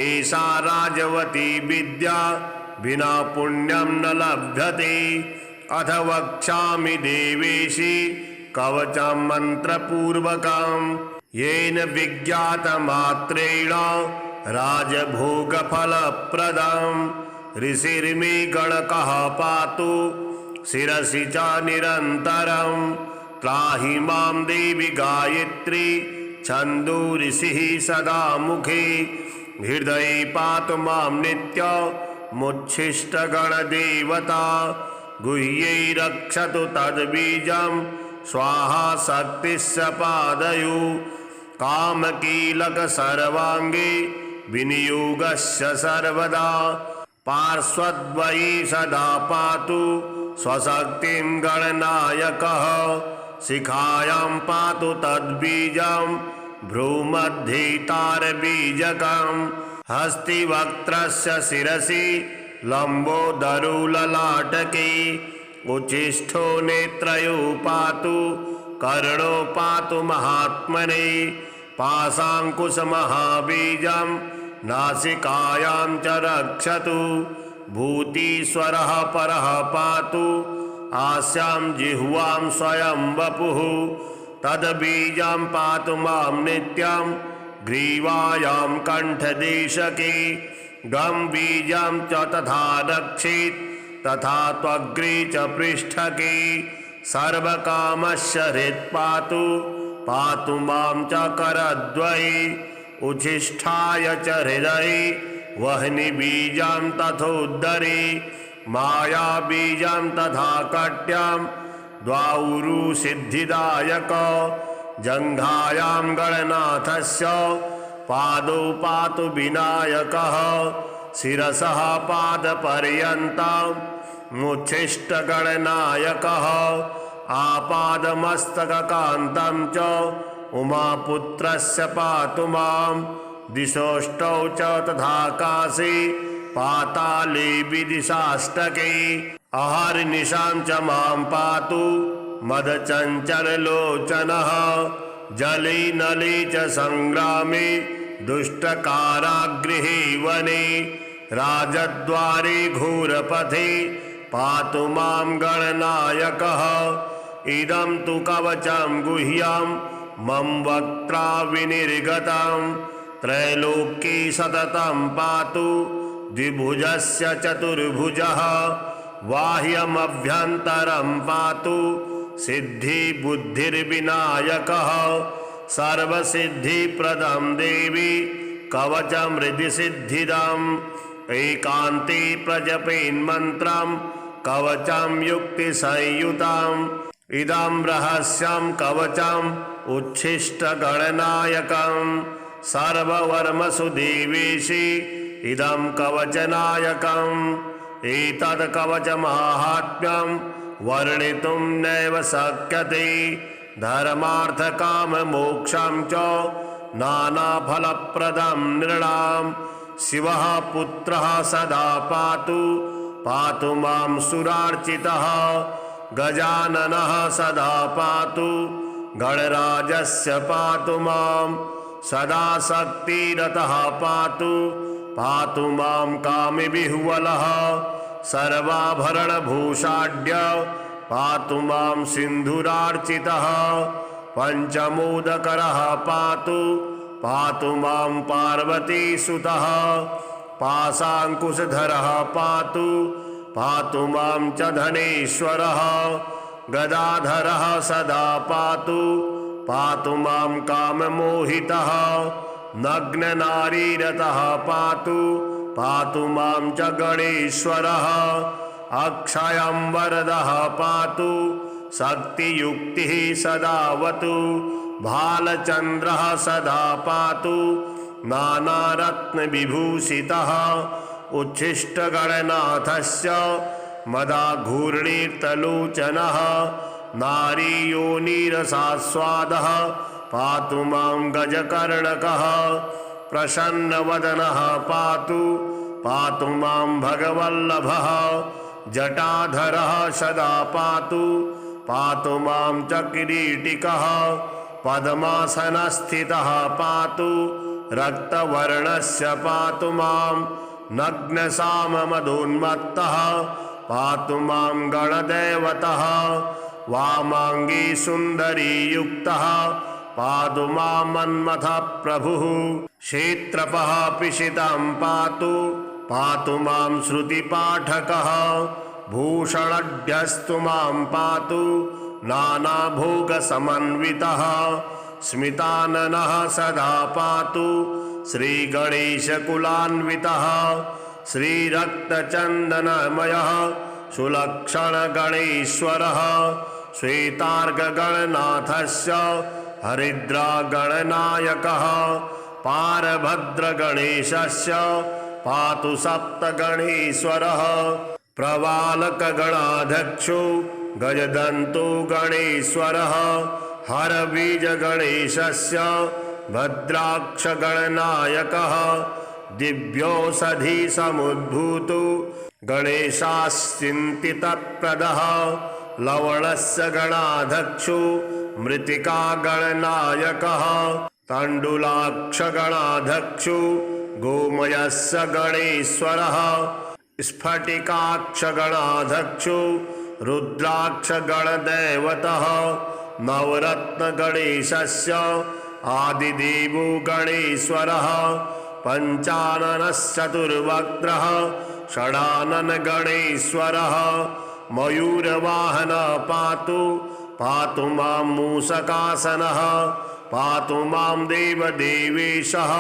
एषा राजवती विद्या विना पुण्यं न लभ्यते अथ वक्ष्यामि देवेशि कवचं मन्त्रपूर्वकं येन विज्ञातमात्रेण राजभोगफलप्रदं ऋषिर्मे गणकः पातु शिरसि च निरन्तरं त्राहि मां देवि गायत्री छन्दोऋषिः सदा मुखे हृदये पातु मां नित्यमुच्छिष्टगणदेवता गुह्यै रक्षतु तद्बीजं स्वाहा शक्तिश्च पादयो कामकीलक सर्वाङ्गे विनियोगस्य सर्वदा पार्श्वद्वयि सदा पातु स्वशक्तिं गणनायकः शिखायां पातु तद्बीजं भ्रूमध्ये तारबीजकं हस्तिवक्त्रस्य शिरसि लम्बोदरो ललाटके उच्छिष्टो नेत्रयो पातु कर्णो पातु महात्मने पाशाङ्कुशमहाबीजं नासिकायां च रक्षतु भूतीश्वरः परः पातु आस्यां जिह्वां स्वयं वपुः तद्बीजं पातु मां नित्यं ग्रीवायां कण्ठदेशके गं बीजं च तथा रक्षेत् तथा त्वग्रे च पृष्ठके सर्वकामस्य हृत्पातु पातु मां च करद्वये उच्छिष्टाय च हृदये वह्निबीजं तथोदरे मायाबीजं तथा कट्यां द्वाउरु सिद्धिदायक जङ्घायां गणनाथस्य पादौ पातु विनायकः शिरसः पादपर्यन्तम् मुच्छिष्टगणनायकः आपादमस्तककान्तं च उमापुत्रस्य पातु मां दिशोष्टौ च तथाकाशे पाताले विदिशाष्टके अहर्निशां च मां पातु मदचञ्चललोचनः जले नले च संग्रामे दुष्टकारागृहे वने राजद्वारे घोरपथे पातु मां गणनायकः इदं तु कवचं गुह्यं मम वक्त्रा विनिर्गतं त्रैलोक्ये सततं पातु द्विभुजस्य चतुर्भुजः बाह्यमभ्यन्तरं पातु सिद्धिबुद्धिर्विनायकः सर्वसिद्धिप्रदं देवी कवचं हृदिसिद्धिदम् एकान्ते प्रजपेन्मन्त्रं कवचं युक्तिसंयुतम् इदं रहस्यं कवचम् उच्छिष्टगणनायकं सर्ववर्मसु देवेशि इदं कवचनायकम् एतत् कवचमाहात्म्यं वर्णितुं नैव शक्यते धर्मार्थकाममोक्षं च नानाफलप्रदं नृणां शिवः पुत्रः सदा पातु मां सुरार्चितः गजाननः सदा पातु गणराजस्य पातु मां सदा शक्तिरतः पातु मां कामविह्वलः सर्वाभरणभूषाढ्य पातु मां सिन्धुरार्चितः पञ्चमोदकरः पातु मां पार्वतीसुतः पाशाङ्कुशधरः पातु मां च धनेश्वरः गदाधरः सदा पातु मां काममोहितः नग्ननारीरतः पातु मां च गणेश्वरः अक्षयं वरदः पातु शक्तियुक्तिः सदावतु भालचन्द्रः सदा पातु नानारत्नविभूषितः उच्छिष्टगणनाथस्य मदाघूर्णीर्तलोचनः नारीयोनिरसास्वादः पातु मां गजकर्णकः प्रसन्नवदनः पातु मां भगवल्लभः जटाधरः सदा पातु मां च किरीटिकः पद्मासनस्थितः पातु रक्तवर्णस्य पातु मां नग्नसाममदोन्मत्तः पातु मां गणदैवतः वामाङ्गी सुन्दरी युक्तः पातु मां मन्मथः प्रभुः क्षेत्रपः पिशितं पातु मां श्रुतिपाठकः भूषणढ्यस्तु मां पातु नानाभोगसमन्वितः स्मिताननः सदा पातु श्रीगणेशकुलान्वितः श्रीरक्तचन्दनमयः सुलक्षणगणेश्वरः श्वेतार्कगणनाथस्य हरिद्रागणनायकः पारभद्रगणेशस्य पातु सप्तगणेश्वरः प्रवालकगणाध्यक्षो गजदन्तो गणेश्वरः हरबीजगणेशस्य भद्राक्षगणनायकः दिव्यौषधिसमुद्भूतो गणेशाश्चिन्तितप्रदः लवणस्य गणाध्यक्षो मृत्तिकागणनायकः तण्डुलाक्षगणाध्यक्षो गोमयस्य गणेश्वरः स्फटिकाक्षगणाध्यक्षो रुद्राक्षगणदैवतः नवरत्नगणेशस्य आदिदेवो गणेश्वरः पञ्चाननश्चतुर्वक्त्रः षडाननगणेश्वरः मयूरवाहन पातु पातु मां मूषकासनः पातु मां देवदेवेशः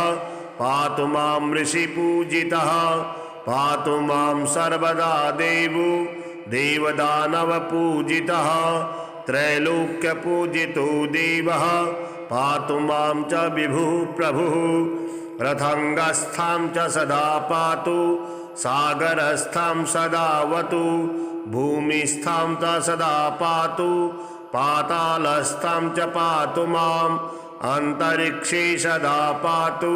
पातु मां ऋषिपूजितः पातु मां सर्वदा देवो देवदानवपूजितः त्रैलोक्यपूजितो देवः पातु मां च विभुः प्रभुः रथंगस्थां च सदा पातु सागरस्थां सदावतु भूमिस्थां च सदा पातु पातालस्थां च पातु माम् अंतरिक्षे सदा पातु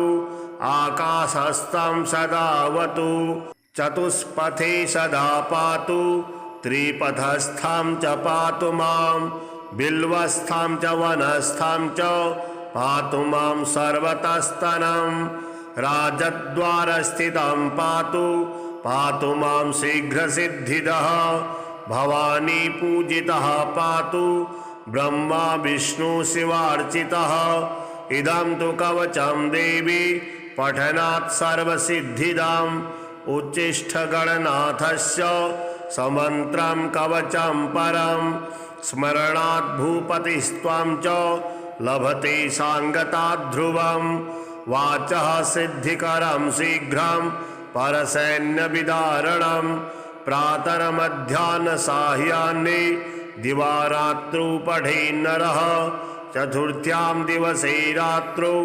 आकाशस्थां सदावतु चतुष्पथे सदा पातु त्रिपथस्थां च पातु मां बिल्वस्थां च वनस्थां च पातु मां सर्वतस्तनं राजद्वारस्थितं पातु पातु मां शीघ्रसिद्धिदः भवानी पूजितः पातु ब्रह्मा विष्णु शिवार्चितः इदं तु कवचं देवी पठनात् सर्वसिद्धिदाम् उच्चिष्ठगणनाथस्य समन्त्रं कवचं परं स्मरणात् भूपतिस्त्वां च लभते सांगतात् ध्रुवं वाचः सिद्धिकरं शीघ्रं परसैन्यविदारणं प्रातर्मध्याह्नसाह्यान्ने दिवारात्रौ पठे नरः चतुर्थ्यां दिवसे रात्रौ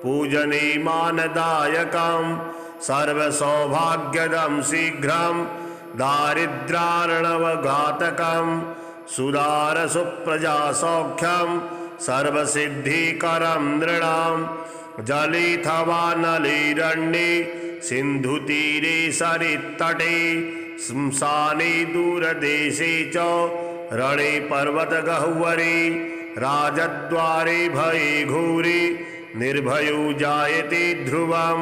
पूजने मानदायकं सर्वसौभाग्यदं शीघ्रं दारिद्र्यार्णवघातकं सुदारसुप्रजासौख्यं सर्वसिद्धिकरं नृणां जलेऽथवा नलीरण्ये सिन्धुतीरे सरित्तटे श्मशाने दूरदेशे च रणे पर्वतगह्वरे राजद्वारे भये घोरे निर्भयो जायते ध्रुवं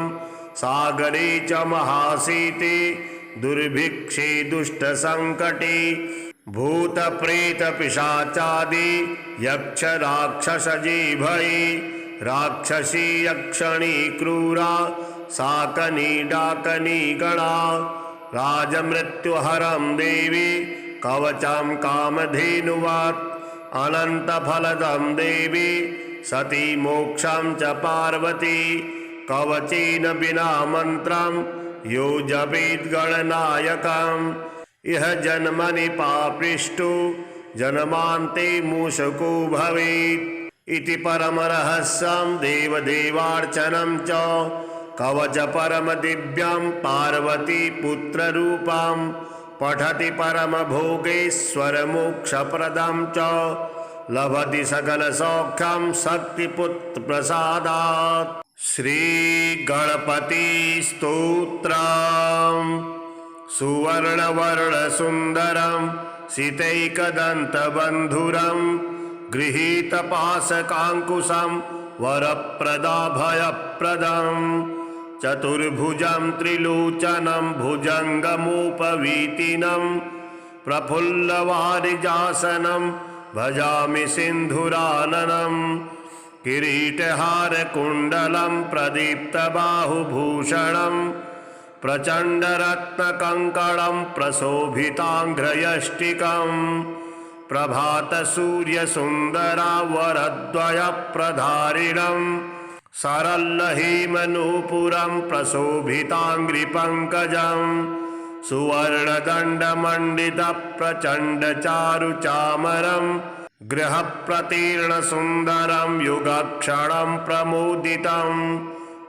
सागरे च महाशीते दुर्भिक्षे दुष्टसङ्कटे भूतप्रेतपिशाचादि यक्षराक्षसजे भये राक्षसी यक्षणी क्रूरा शाकनी डाकनी गणा राजमृत्युहरं देवी कवचं कामधेनुवत् अनन्तफलदं देवी सती मोक्षं च पार्वती कवचेन विना मन्त्रं यो जपेत् गणनायकम् इह जन्मनि पापृष्टो जन्मान्ते मूषको भवेत् इति परमरहस्यं देवदेवार्चनं च कवच परमदिव्यं पार्वती पुत्ररूपं पठति परमभोगेश्वरमोक्षप्रदं च लभति सकलसौख्यं शक्तिपुत्रप्रसादात् श्रीगणपतिस्तोत्रम् सुवर्णवर्णसुन्दरं सीतैकदन्तबन्धुरं गृहीतपाशकाङ्कुशं वरप्रदाभयप्रदं चतुर्भुजं त्रिलोचनं भुजङ्गमुपवीतिनं प्रफुल्लवारिजासनं भजामि सिन्धुराननं किरीटहारकुण्डलं प्रदीप्तबाहुभूषणं प्रचण्डरत्नकङ्कणं प्रशोभिताङ्घ्रयष्टिकं प्रभातसूर्यसुन्दरावरद्वयप्रधारिणं सरलहीमनूपुरं प्रशोभिताङ्घ्रिपङ्कजं सुवर्णदण्डमण्डितप्रचण्डचारुचामरं गृहप्रतीर्णसुन्दरं युगक्षणं प्रमुदितं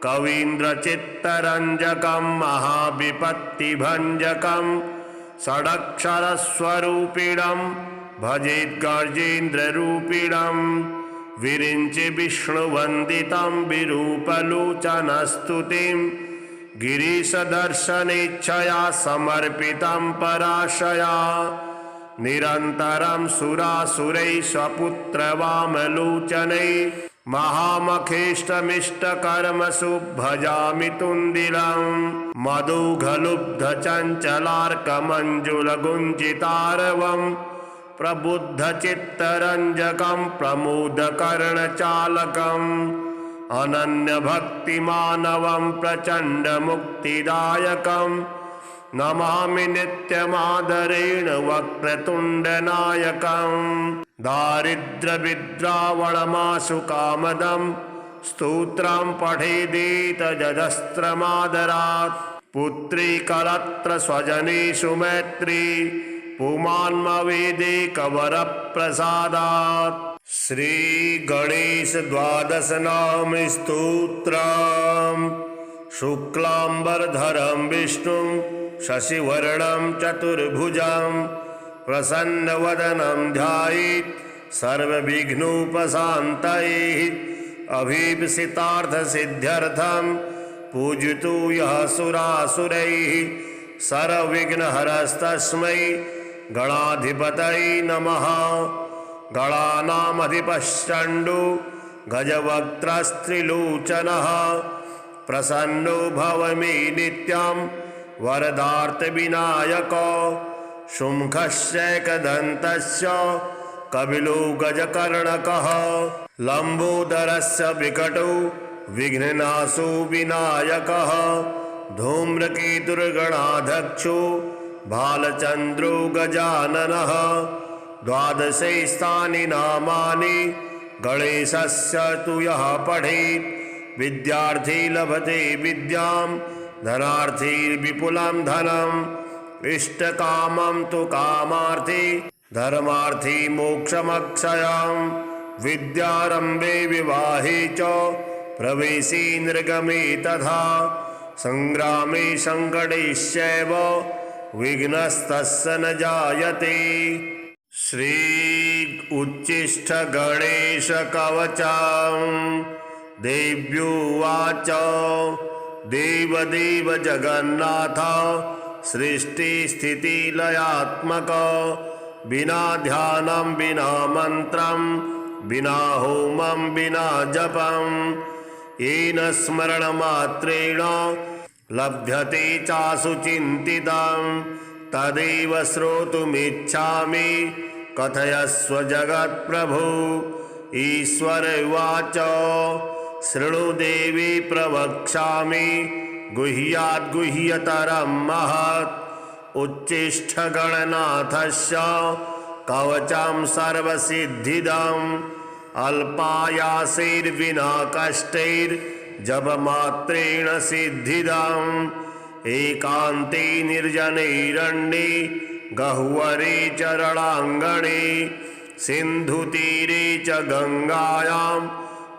कवीन्द्रचित्तरञ्जकं महाविपत्तिभञ्जकं षडक्षरस्वरूपिणं भजेद्गर्जेन्द्ररूपिणं विरिञ्चि विष्णुवन्दितं विरूपलोचनस्तुतिं गिरीशदर्शनेच्छया समर्पितं पराशया निरन्तरं सुरासुरैः स्वपुत्रवामलोचनैः महामखेष्टमिष्टकर्मसु भजामि तुन्दिलं मधुघलुब्धचञ्चलार्कमञ्जुलगुञ्जितारवं प्रबुद्धचित्तरञ्जकं प्रमोदकर्णचालकम् अनन्यभक्तिमानवं प्रचण्डमुक्तिदायकं नमामि नित्यमादरेण वक्रतुण्डनायकं दारिद्र्यविद्रावणमाशु कामदं स्तोत्रं पठेदेतजस्त्रमादरात् पुत्री कलत्र स्वजनेषु मैत्री पुमान्मवेदेकवरप्रसादात् श्री गणेश द्वादश नाम स्तोत्रम् शुक्लांबरधरं विष्णुं शशिवर्णं चतुर्भुजं प्रसन्नवदनं ध्यायेत् सर्वविघ्नोपशान्तये अभीप्सितार्थसिद्ध्यर्थं पूजितो यः सुरासुरैः सर्वविघ्नहरस्तस्मै गणाधिपतये नमः। गणानामधिपश्चण्डो गजवक्त्रस्त्रिलोचनः प्रसन्नो भव मे नित्यं वरदार्तविनायको शुम्भश्चैकदन्तस्य कपिलो गजकर्णकः लम्बोदरस्य विकटो विघ्ननाशो विनायकः धूम्रकेतुर्गणाध्यक्षो भालचन्द्रो गजाननः द्वादशैस्तानि नामानि गणेशस्य तु यः पठेत् विद्यार्थी लभते विद्यां धनार्थी विपुलं धनम् इष्टकामं तु कामार्थी धर्मार्थी मोक्षमक्षयम् विद्यारम्भे विवाहे च प्रवेशे निर्गमे तथा संग्रामे संकटेश्चैव विघ्नस्तस्य न जायते। श्री उच्चिष्ठ गणेश कवचम् देव्योवाच देवदेव जगन्नाथ सृष्टिस्थितिलयात्मक विना ध्यानं विना मन्त्रं विना होमं विना जपं येन स्मरणमात्रेण लभ्यते चासु चिन्तितं तदेव श्रोतुमिच्छामि कथयस्व जगत्प्रभो। ईश्वर उवाच शृणु देवी प्रवक्ष्यामि गुह्याद्गुह्यतरं महत् उच्चिष्ठगणनाथस्य कवचं सर्वसिद्धिदम् अल्पायासैर्विना कष्टैर्जपमात्रेण सिद्धिदम् एकान्ते निर्जनैरण्ये गह्वरे चरणाङ्गणे सिन्धुतीरे च गङ्गायां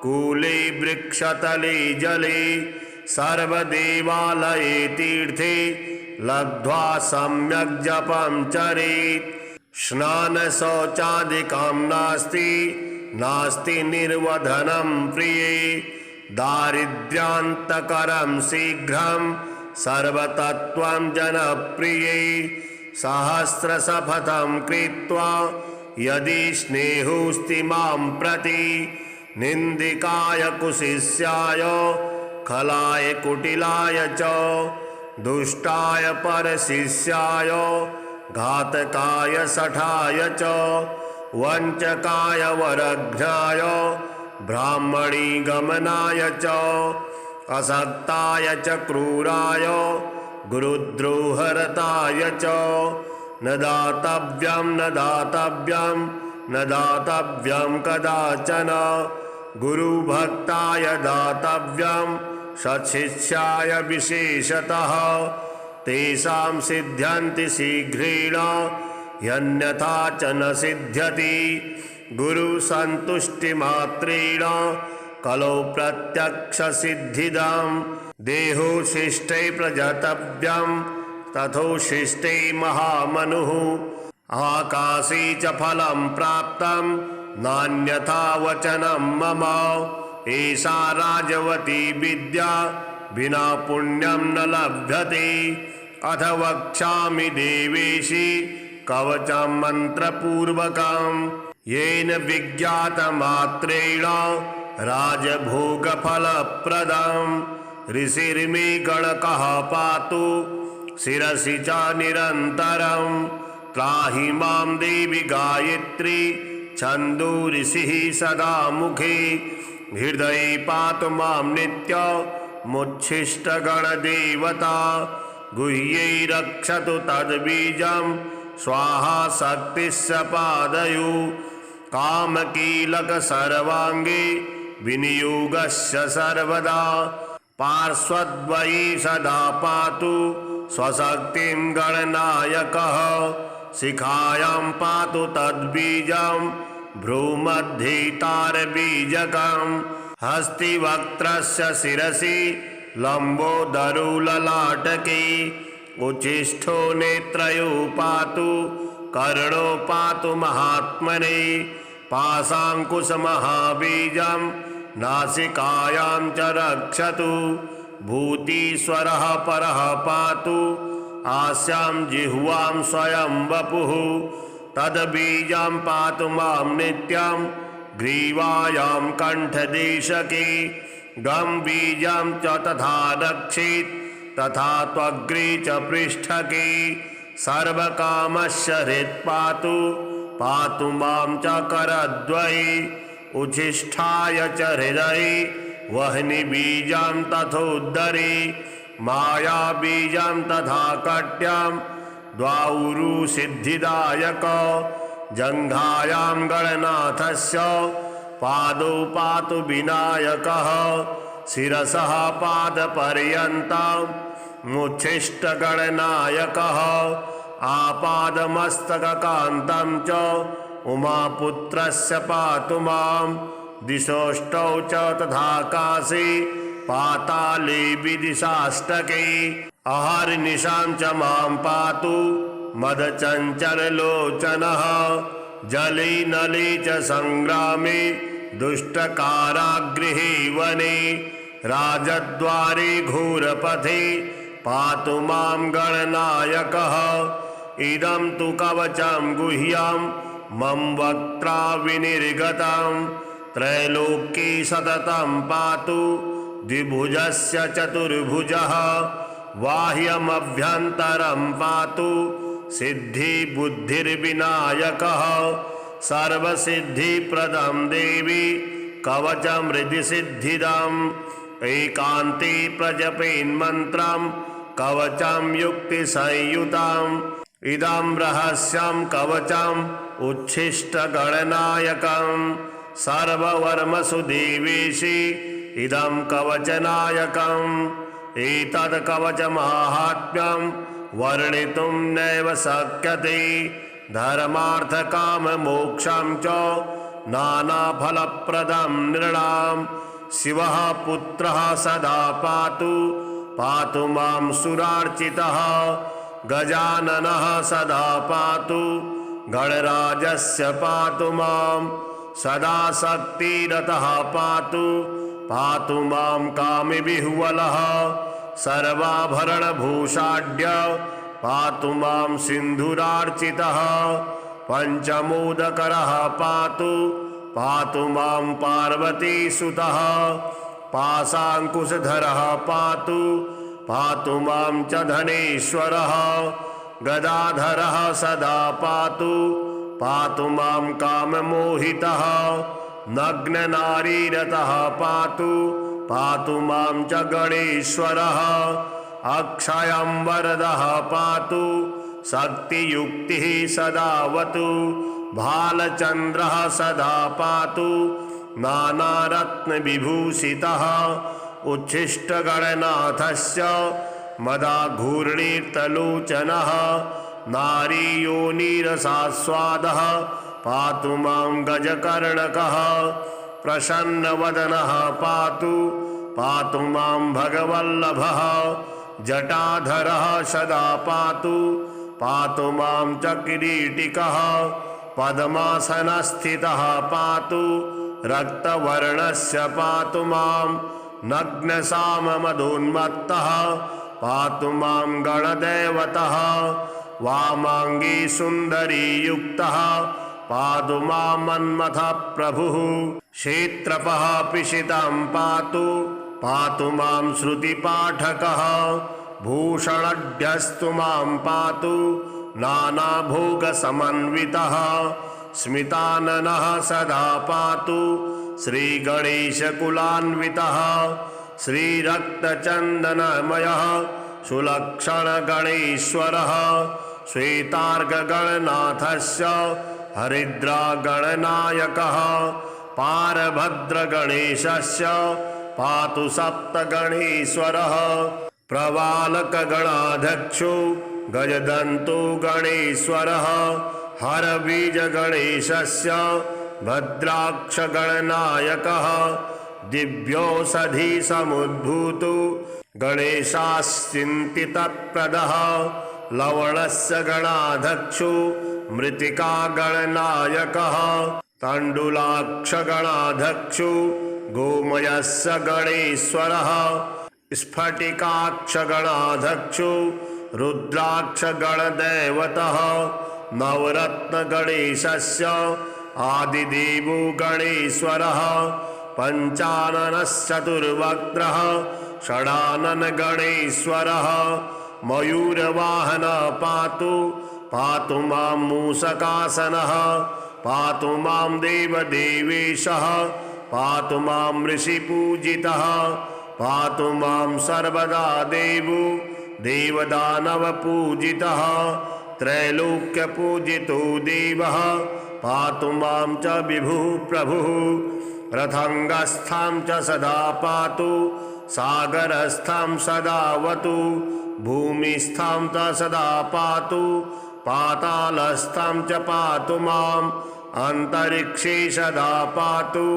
कूले वृक्षतले जले सर्वदेवालये तीर्थे लब्ध्वा सम्यक् जपं चरेत्। स्नानशौचादिकं नास्ति निर्वधनं प्रिये दारिद्र्यान्तकरं शीघ्रं सर्वतत्त्वं जनप्रिये सहस्रशपथं कृत्वा यदि स्नेहोऽस्ति मां प्रति निन्दिकाय कुशिष्याय खलाय कुटिलाय च दुष्टाय परशिष्याय घातकाय शठाय च वञ्चकाय वरघ्नाय ब्राह्मणी गमनाय च असक्ताय च क्रूराय गुरुद्रोहरताय च न दातव्यं न दातव्यं न दातव्यं कदाचन। गुरुभक्ताय दातव्यं सत्शिष्याय विशेषतः। तेषां सिद्ध्यन्ति शीघ्रेण यन्यथा च न सिद्ध्यति। गुरुसन्तुष्टिमात्रेण कलौ प्रत्यक्षसिद्धिदं। देहोशिष्टे प्रजतव्यं तथोशिष्टे महामनुः। आकाशे च फलं प्राप्तं नान्यथा वचनं मम। एषा राजवती विद्या विना पुण्यं न लभ्यते। अथ वक्ष्यामि देवेशि कवचं मन्त्रपूर्वकं। येन विज्ञातमात्रेण राजभोगफलप्रदम्। ऋषिर्मे गणकः पातु शिरसि च निरन्तरं। त्राहि मां देवि गायत्री छन्दो ऋषिः सदा मुखे। हृदये पातु मां नित्यमुच्छिष्टगणदेवता। गुह्ये रक्षतु तद्बीजं स्वाहा शक्तिश्च पादयु। कामकीलक सर्वाङ्गे विनियोगस्य सर्वदा। पार्श्वद्वये सदा पातु स्वशक्तिं गणनायकः। शिखायां पातु तद्बीजं भ्रूमध्ये तारबीजकम्। हस्तिवक्त्रस्य शिरसि लम्बोदरो ललाटके। उच्छिष्टो नेत्रयो पातु कर्णो पातु महात्मने। पाशाङ्कुशमहाबीजं नासिकायां च रक्षतु। भूतीश्वरः परः पातु आस्यां जिह्वां स्वयं वपुः। तद्बीजं पातु मां नित्यं ग्रीवायां कण्ठदेशके। गं बीजं च तथा रक्षेत् तथा त्वग्रे च पृष्ठके। सर्वकामस्य हृत्पातु पातु मां च करद्वये। उच्छिष्टाय च हृदये वह्निबीजं तथोदरे। मायाबीजं तथा कट्यां द्वाउरु सिद्धिदायक। जङ्घायां गणनाथस्य पादौ पातु विनायकः। शिरसः पादपर्यन्तं मुच्छिष्टगणनायकः। आपादमस्तककान्तं च उमापुत्रस्य पातु मां। दिशोष्टौ च तथाकाशे पाताले विदिशाष्टके। अहर्निशां च मां पातु मदचञ्चललोचनः। जले नले च संग्रामे दुष्टकारागृहे वने। राजद्वारे घोरपथे पातु मां गणनायकः। इदं तु कवचं गुह्यं मम वक्त्रा विनिर्गतं। त्रैलोक्ये सततं पातु द्विभुजस्य चतुर्भुजः। बाह्यमभ्यन्तरं पातु सिद्धिबुद्धिर्विनायकः। सर्वसिद्धिप्रदं देवी कवचं हृदिसिद्धिदम्। एकान्ते प्रजपेन्मन्त्रं कवचं युक्तिसंयुतम्। इदं रहस्यं कवचम् उच्छिष्टगणनायकम्। सर्ववर्मसु देवेशि इदं कवचनायकम्। एतत् कवचमाहात्म्यं वर्णितुं नैव शक्यते। धर्मार्थकाममोक्षं च नानाफलप्रदं नृणाम्। शिवः पुत्रः सदा पातु पातु मां सुरार्चितः। गजाननः सदा पातु गणराजस्य पातु मां। सदा शक्तिरतः पातु पातु मां कामिविह्वलः। सर्वाभरणभूषाढ्य पातु मां सिन्धुरार्चितः। पञ्चमोदकरः पातु पातु मां पार्वतीसुतः। पाशाङ्कुशधरः पातु पातु मां च धनेश्वरः। गदाधरः सदा पातु पातु मां काममोहितः। नग्ननारीरतः पातु पातु मां च गणेश्वरः। अक्षयं वरदः पातु शक्तियुक्तिः सदावतु भालचन्द्रः सदा पातु नानारत्नविभूषितः उच्छिष्टगणनाथस्य मदाघूर्णीर्तलोचनः नारीयोनिरसास्वादः पातु मां गजकर्णकः प्रसन्नवदनः पातु मां भगवल्लभः जटाधरः सदा पातु मां च किरीटिकः पद्मासनस्थितः पातु रक्तवर्णस्य पातु मां नग्नसाममदोन्मत्तः पातु मां गणदैवतः वामाङ्गी सुन्दरी युक्तः पातु मां मन्मथः प्रभुः क्षेत्रपः पिशितं पातु मां श्रुतिपाठकः भूषणढ्यस्तु मां पातु नानाभोगसमन्वितः स्मिताननः सदा पातु श्रीगणेशकुलान्वितः श्रीरक्तचन्दनमयः सुलक्षणगणेश्वरः श्वेतार्कगणनाथस्य हरिद्रागणनायकः पारभद्रगणेशस्य पातु सप्तगणेश्वरः प्रवालकगणाध्यक्षो गजदन्तो गणेश्वरः हरबीजगणेशस्य भद्राक्षगणनायकः दिव्यौषधिसमुद्भूतो गणेशाश्चिन्तितप्रदः लवणस्य गणाध्यक्षो मृत्तिकागणनायकः तण्डुलाक्षगणाध्यक्षो गोमयस्य गणेश्वरः स्फटिकाक्षगणाध्यक्षो रुद्राक्षगणदैवतः नवरत्नगणेशस्य आदिदेवो गणेश्वरः पञ्चाननश्चतुर्वक्त्रः षडाननगणेश्वरः मयूरवाहनः पातु मां मूषकासनः पातु मां देवदेवेशः पातु मां ऋषिपूजितः पातु मां सर्वदा देवो देवदानवपूजितः त्रैलोक्यपूजितो देवः पातु मां च विभुः प्रभुः रथंगस्थां च सदा पातु सागरस्थां सदावतु भूमिस्थां च सदा पातु पातालस्थां च पातु माम् अंतरिक्षे सदा पातु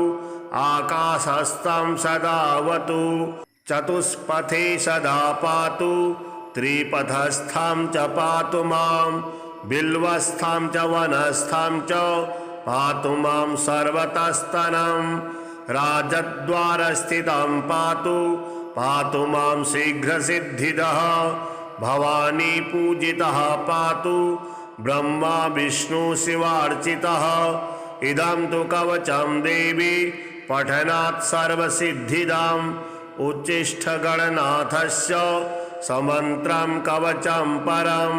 आकाशस्थां सदावतु चतुष्पथे सदा पातु त्रिपथस्थां च पातु मां बिल्वस्थां च वनस्थां च पातु मां सर्वतस्तनं राजद्वारस्थितं पातु मां शीघ्रसिद्धिदः भवानी पूजितः पातु ब्रह्मा विष्णु शिवार्चितः इदं तु कवचं देवी पठनात् सर्वसिद्धिदाम् उच्चिष्ठगणनाथस्य समन्त्रं कवचं परं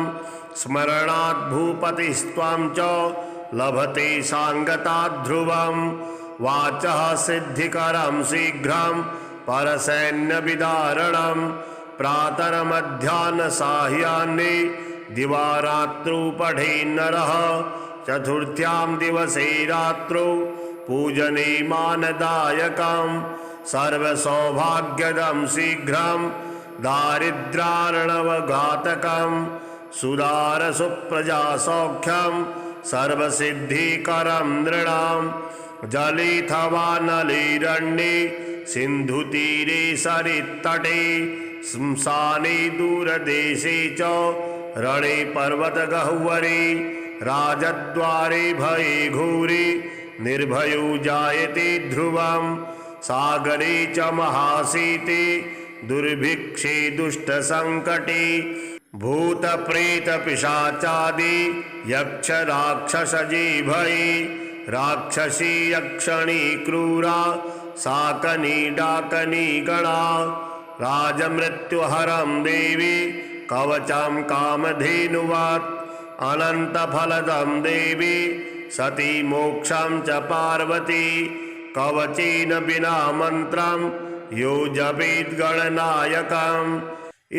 स्मरणात् भूपतिस्त्वां च लभते सांगतात् ध्रुवं वाचः सिद्धिकरं शीघ्रं परसैन्यविदारणं प्रातर्मध्याह्नसाह्यान्ने दिवारात्रौ पठे नरः चतुर्थ्यां दिवसे रात्रौ पूजने मानदायकं सर्वसौभाग्यदं शीघ्रं दारिद्र्यार्णवघातकं सुदारसुप्रजासौख्यं सर्वसिद्धिकरं नृणां जलेऽथवा नलेरण्ये सिन्धुतीरे सरित्तटे श्मशाने दूरदेशे च रणे पर्वतगह्वरे राजद्वारे भये घोरे निर्भयो जायते ध्रुवं सागरे च महाशीते दुर्भिक्षे दुष्टसङ्कटे भूतप्रेतपिशाचादि यक्षराक्षसजे भये राक्षसी यक्षणी क्रूरा शाकनी डाकनी गणा राजमृत्युहरं देवी कवचं कामधेनुवत् अनन्तफलदं देवी सती मोक्षं च पार्वती कवचेन विना मन्त्रं यो जपेत् गणनायकम्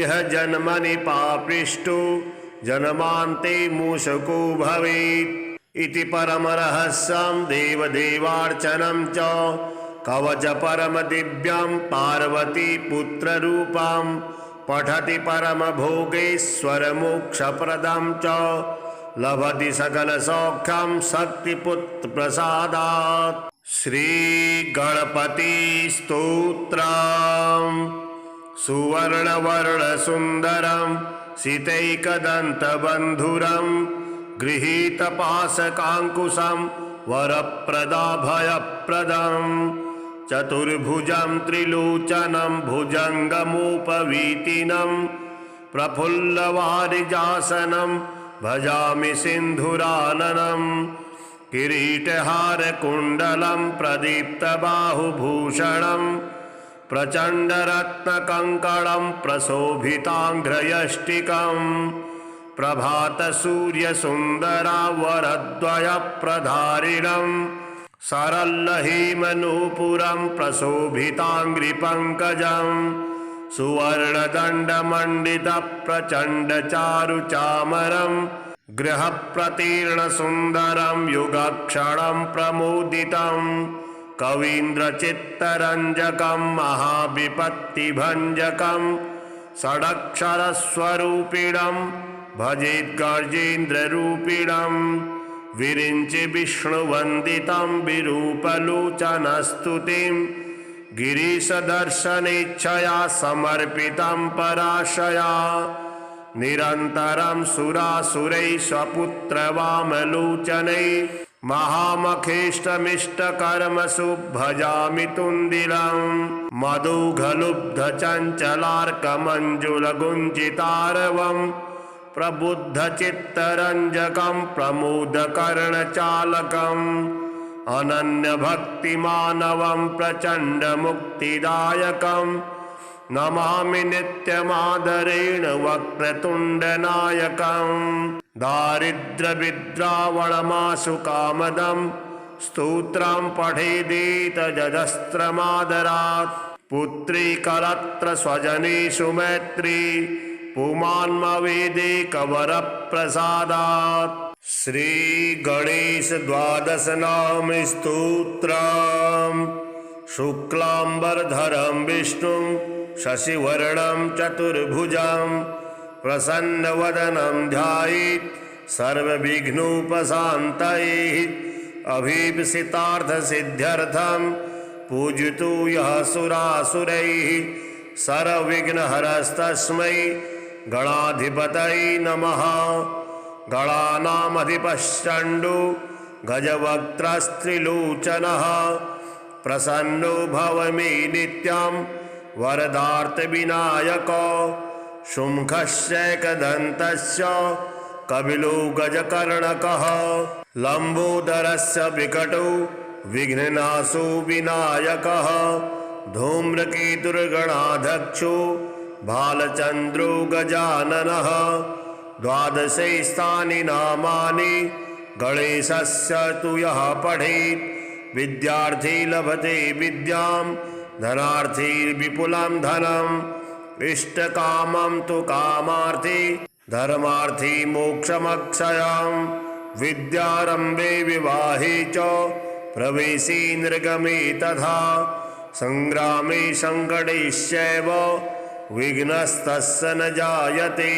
इह जन्मनि पापृष्टो जन्मान्ते मूषको भवेत् इति परमरहस्यं देवदेवार्चनं च कवच परमदिव्यं पार्वती पुत्ररूपं पठति परमभोगेश्वरमोक्षप्रदं च लभति सकलसौख्यं शक्तिपुत्रप्रसादात्। श्रीगणपतिस्तोत्रम्। सुवर्णवर्णसुन्दरं सीतैकदन्तबन्धुरं गृहीतपाशकाङ्कुशं वरप्रदाभयप्रदं चतुर्भुजं त्रिलोचनं भुजङ्गमुपवीतिनं प्रफुल्लवारिजासनं भजामि सिन्धुराननं किरीटहारकुण्डलं प्रदीप्तबाहुभूषणं प्रचण्डरत्नकङ्कणं प्रशोभिताङ्घ्रयष्टिकं प्रभातसूर्यसुन्दरावरद्वयप्रधारिणं सरल्लहीमनूपुरं प्रशोभिताङ्घ्रिपङ्कजं सुवर्णदण्डमण्डितप्रचण्डचारुचामरं गृहप्रतीर्णसुन्दरं युगक्षणं प्रमुदितं कवीन्द्रचित्तरञ्जकं महाविपत्तिभञ्जकं षडक्षरस्वरूपिणं भजेद्गर्जेन्द्ररूपिणं विरिञ्चि विष्णुवन्दितं विरूपलोचनस्तुतिं गिरीशदर्शनेच्छया समर्पितं पराशया निरन्तरं सुरासुरैः स्वपुत्रवामलोचनैः महामखेष्टमिष्टकर्मसु भजामि तुन्दिलं मधुघलुब्धचञ्चलार्कमञ्जुलगुञ्जितारवं प्रबुद्धचित्तरञ्जकं प्रमोदकर्णचालकम् अनन्यभक्तिमानवं प्रचण्डमुक्तिदायकं नमामि नित्यमादरेण वक्रतुण्डनायकं दारिद्र्यविद्रावणमाशु कामदं स्तोत्रं पठेदेतजस्त्रमादरात् पुत्री कलत्र स्वजनेषु मैत्री पुमान्मवेदेकवरप्रसादात्। श्रीगणेश द्वादशनाम स्तोत्रम्। शुक्लाम्बरधरं विष्णुं शशिवर्णं चतुर्भुजं प्रसन्नवदनं ध्यायेत् सर्वविघ्नोपशान्तये अभीप्सितार्थसिद्ध्यर्थं पूजितो यः सुरासुरैः सर्वविघ्नहरस्तस्मै गणाधिपतये नमः। गणानामधिपश्चण्डो गजवक्त्रस्त्रिलोचनः प्रसन्नो भव मे नित्यं वरदार्तविनायको शुम्भस्यैकदन्तस्य कपिलो गजकर्णकः लम्बोदरस्य विकटो विघ्ननाशो विनायकः धूम्रकेतुर्गणाध्यक्षो भालचन्द्रो गजाननः। द्वादशैस्तानि नामानि गणेशस्य तु यः पठेत् विद्यार्थी लभते विद्यां धनार्थी विपुलं धनम् इष्टकामं तु कामार्थी धर्मार्थी मोक्षमक्षयम् विद्यारम्भे विवाहे च प्रवेशे निर्गमे तथा संग्रामे संकटेश्चैव विघ्नस्तस्य न जायते।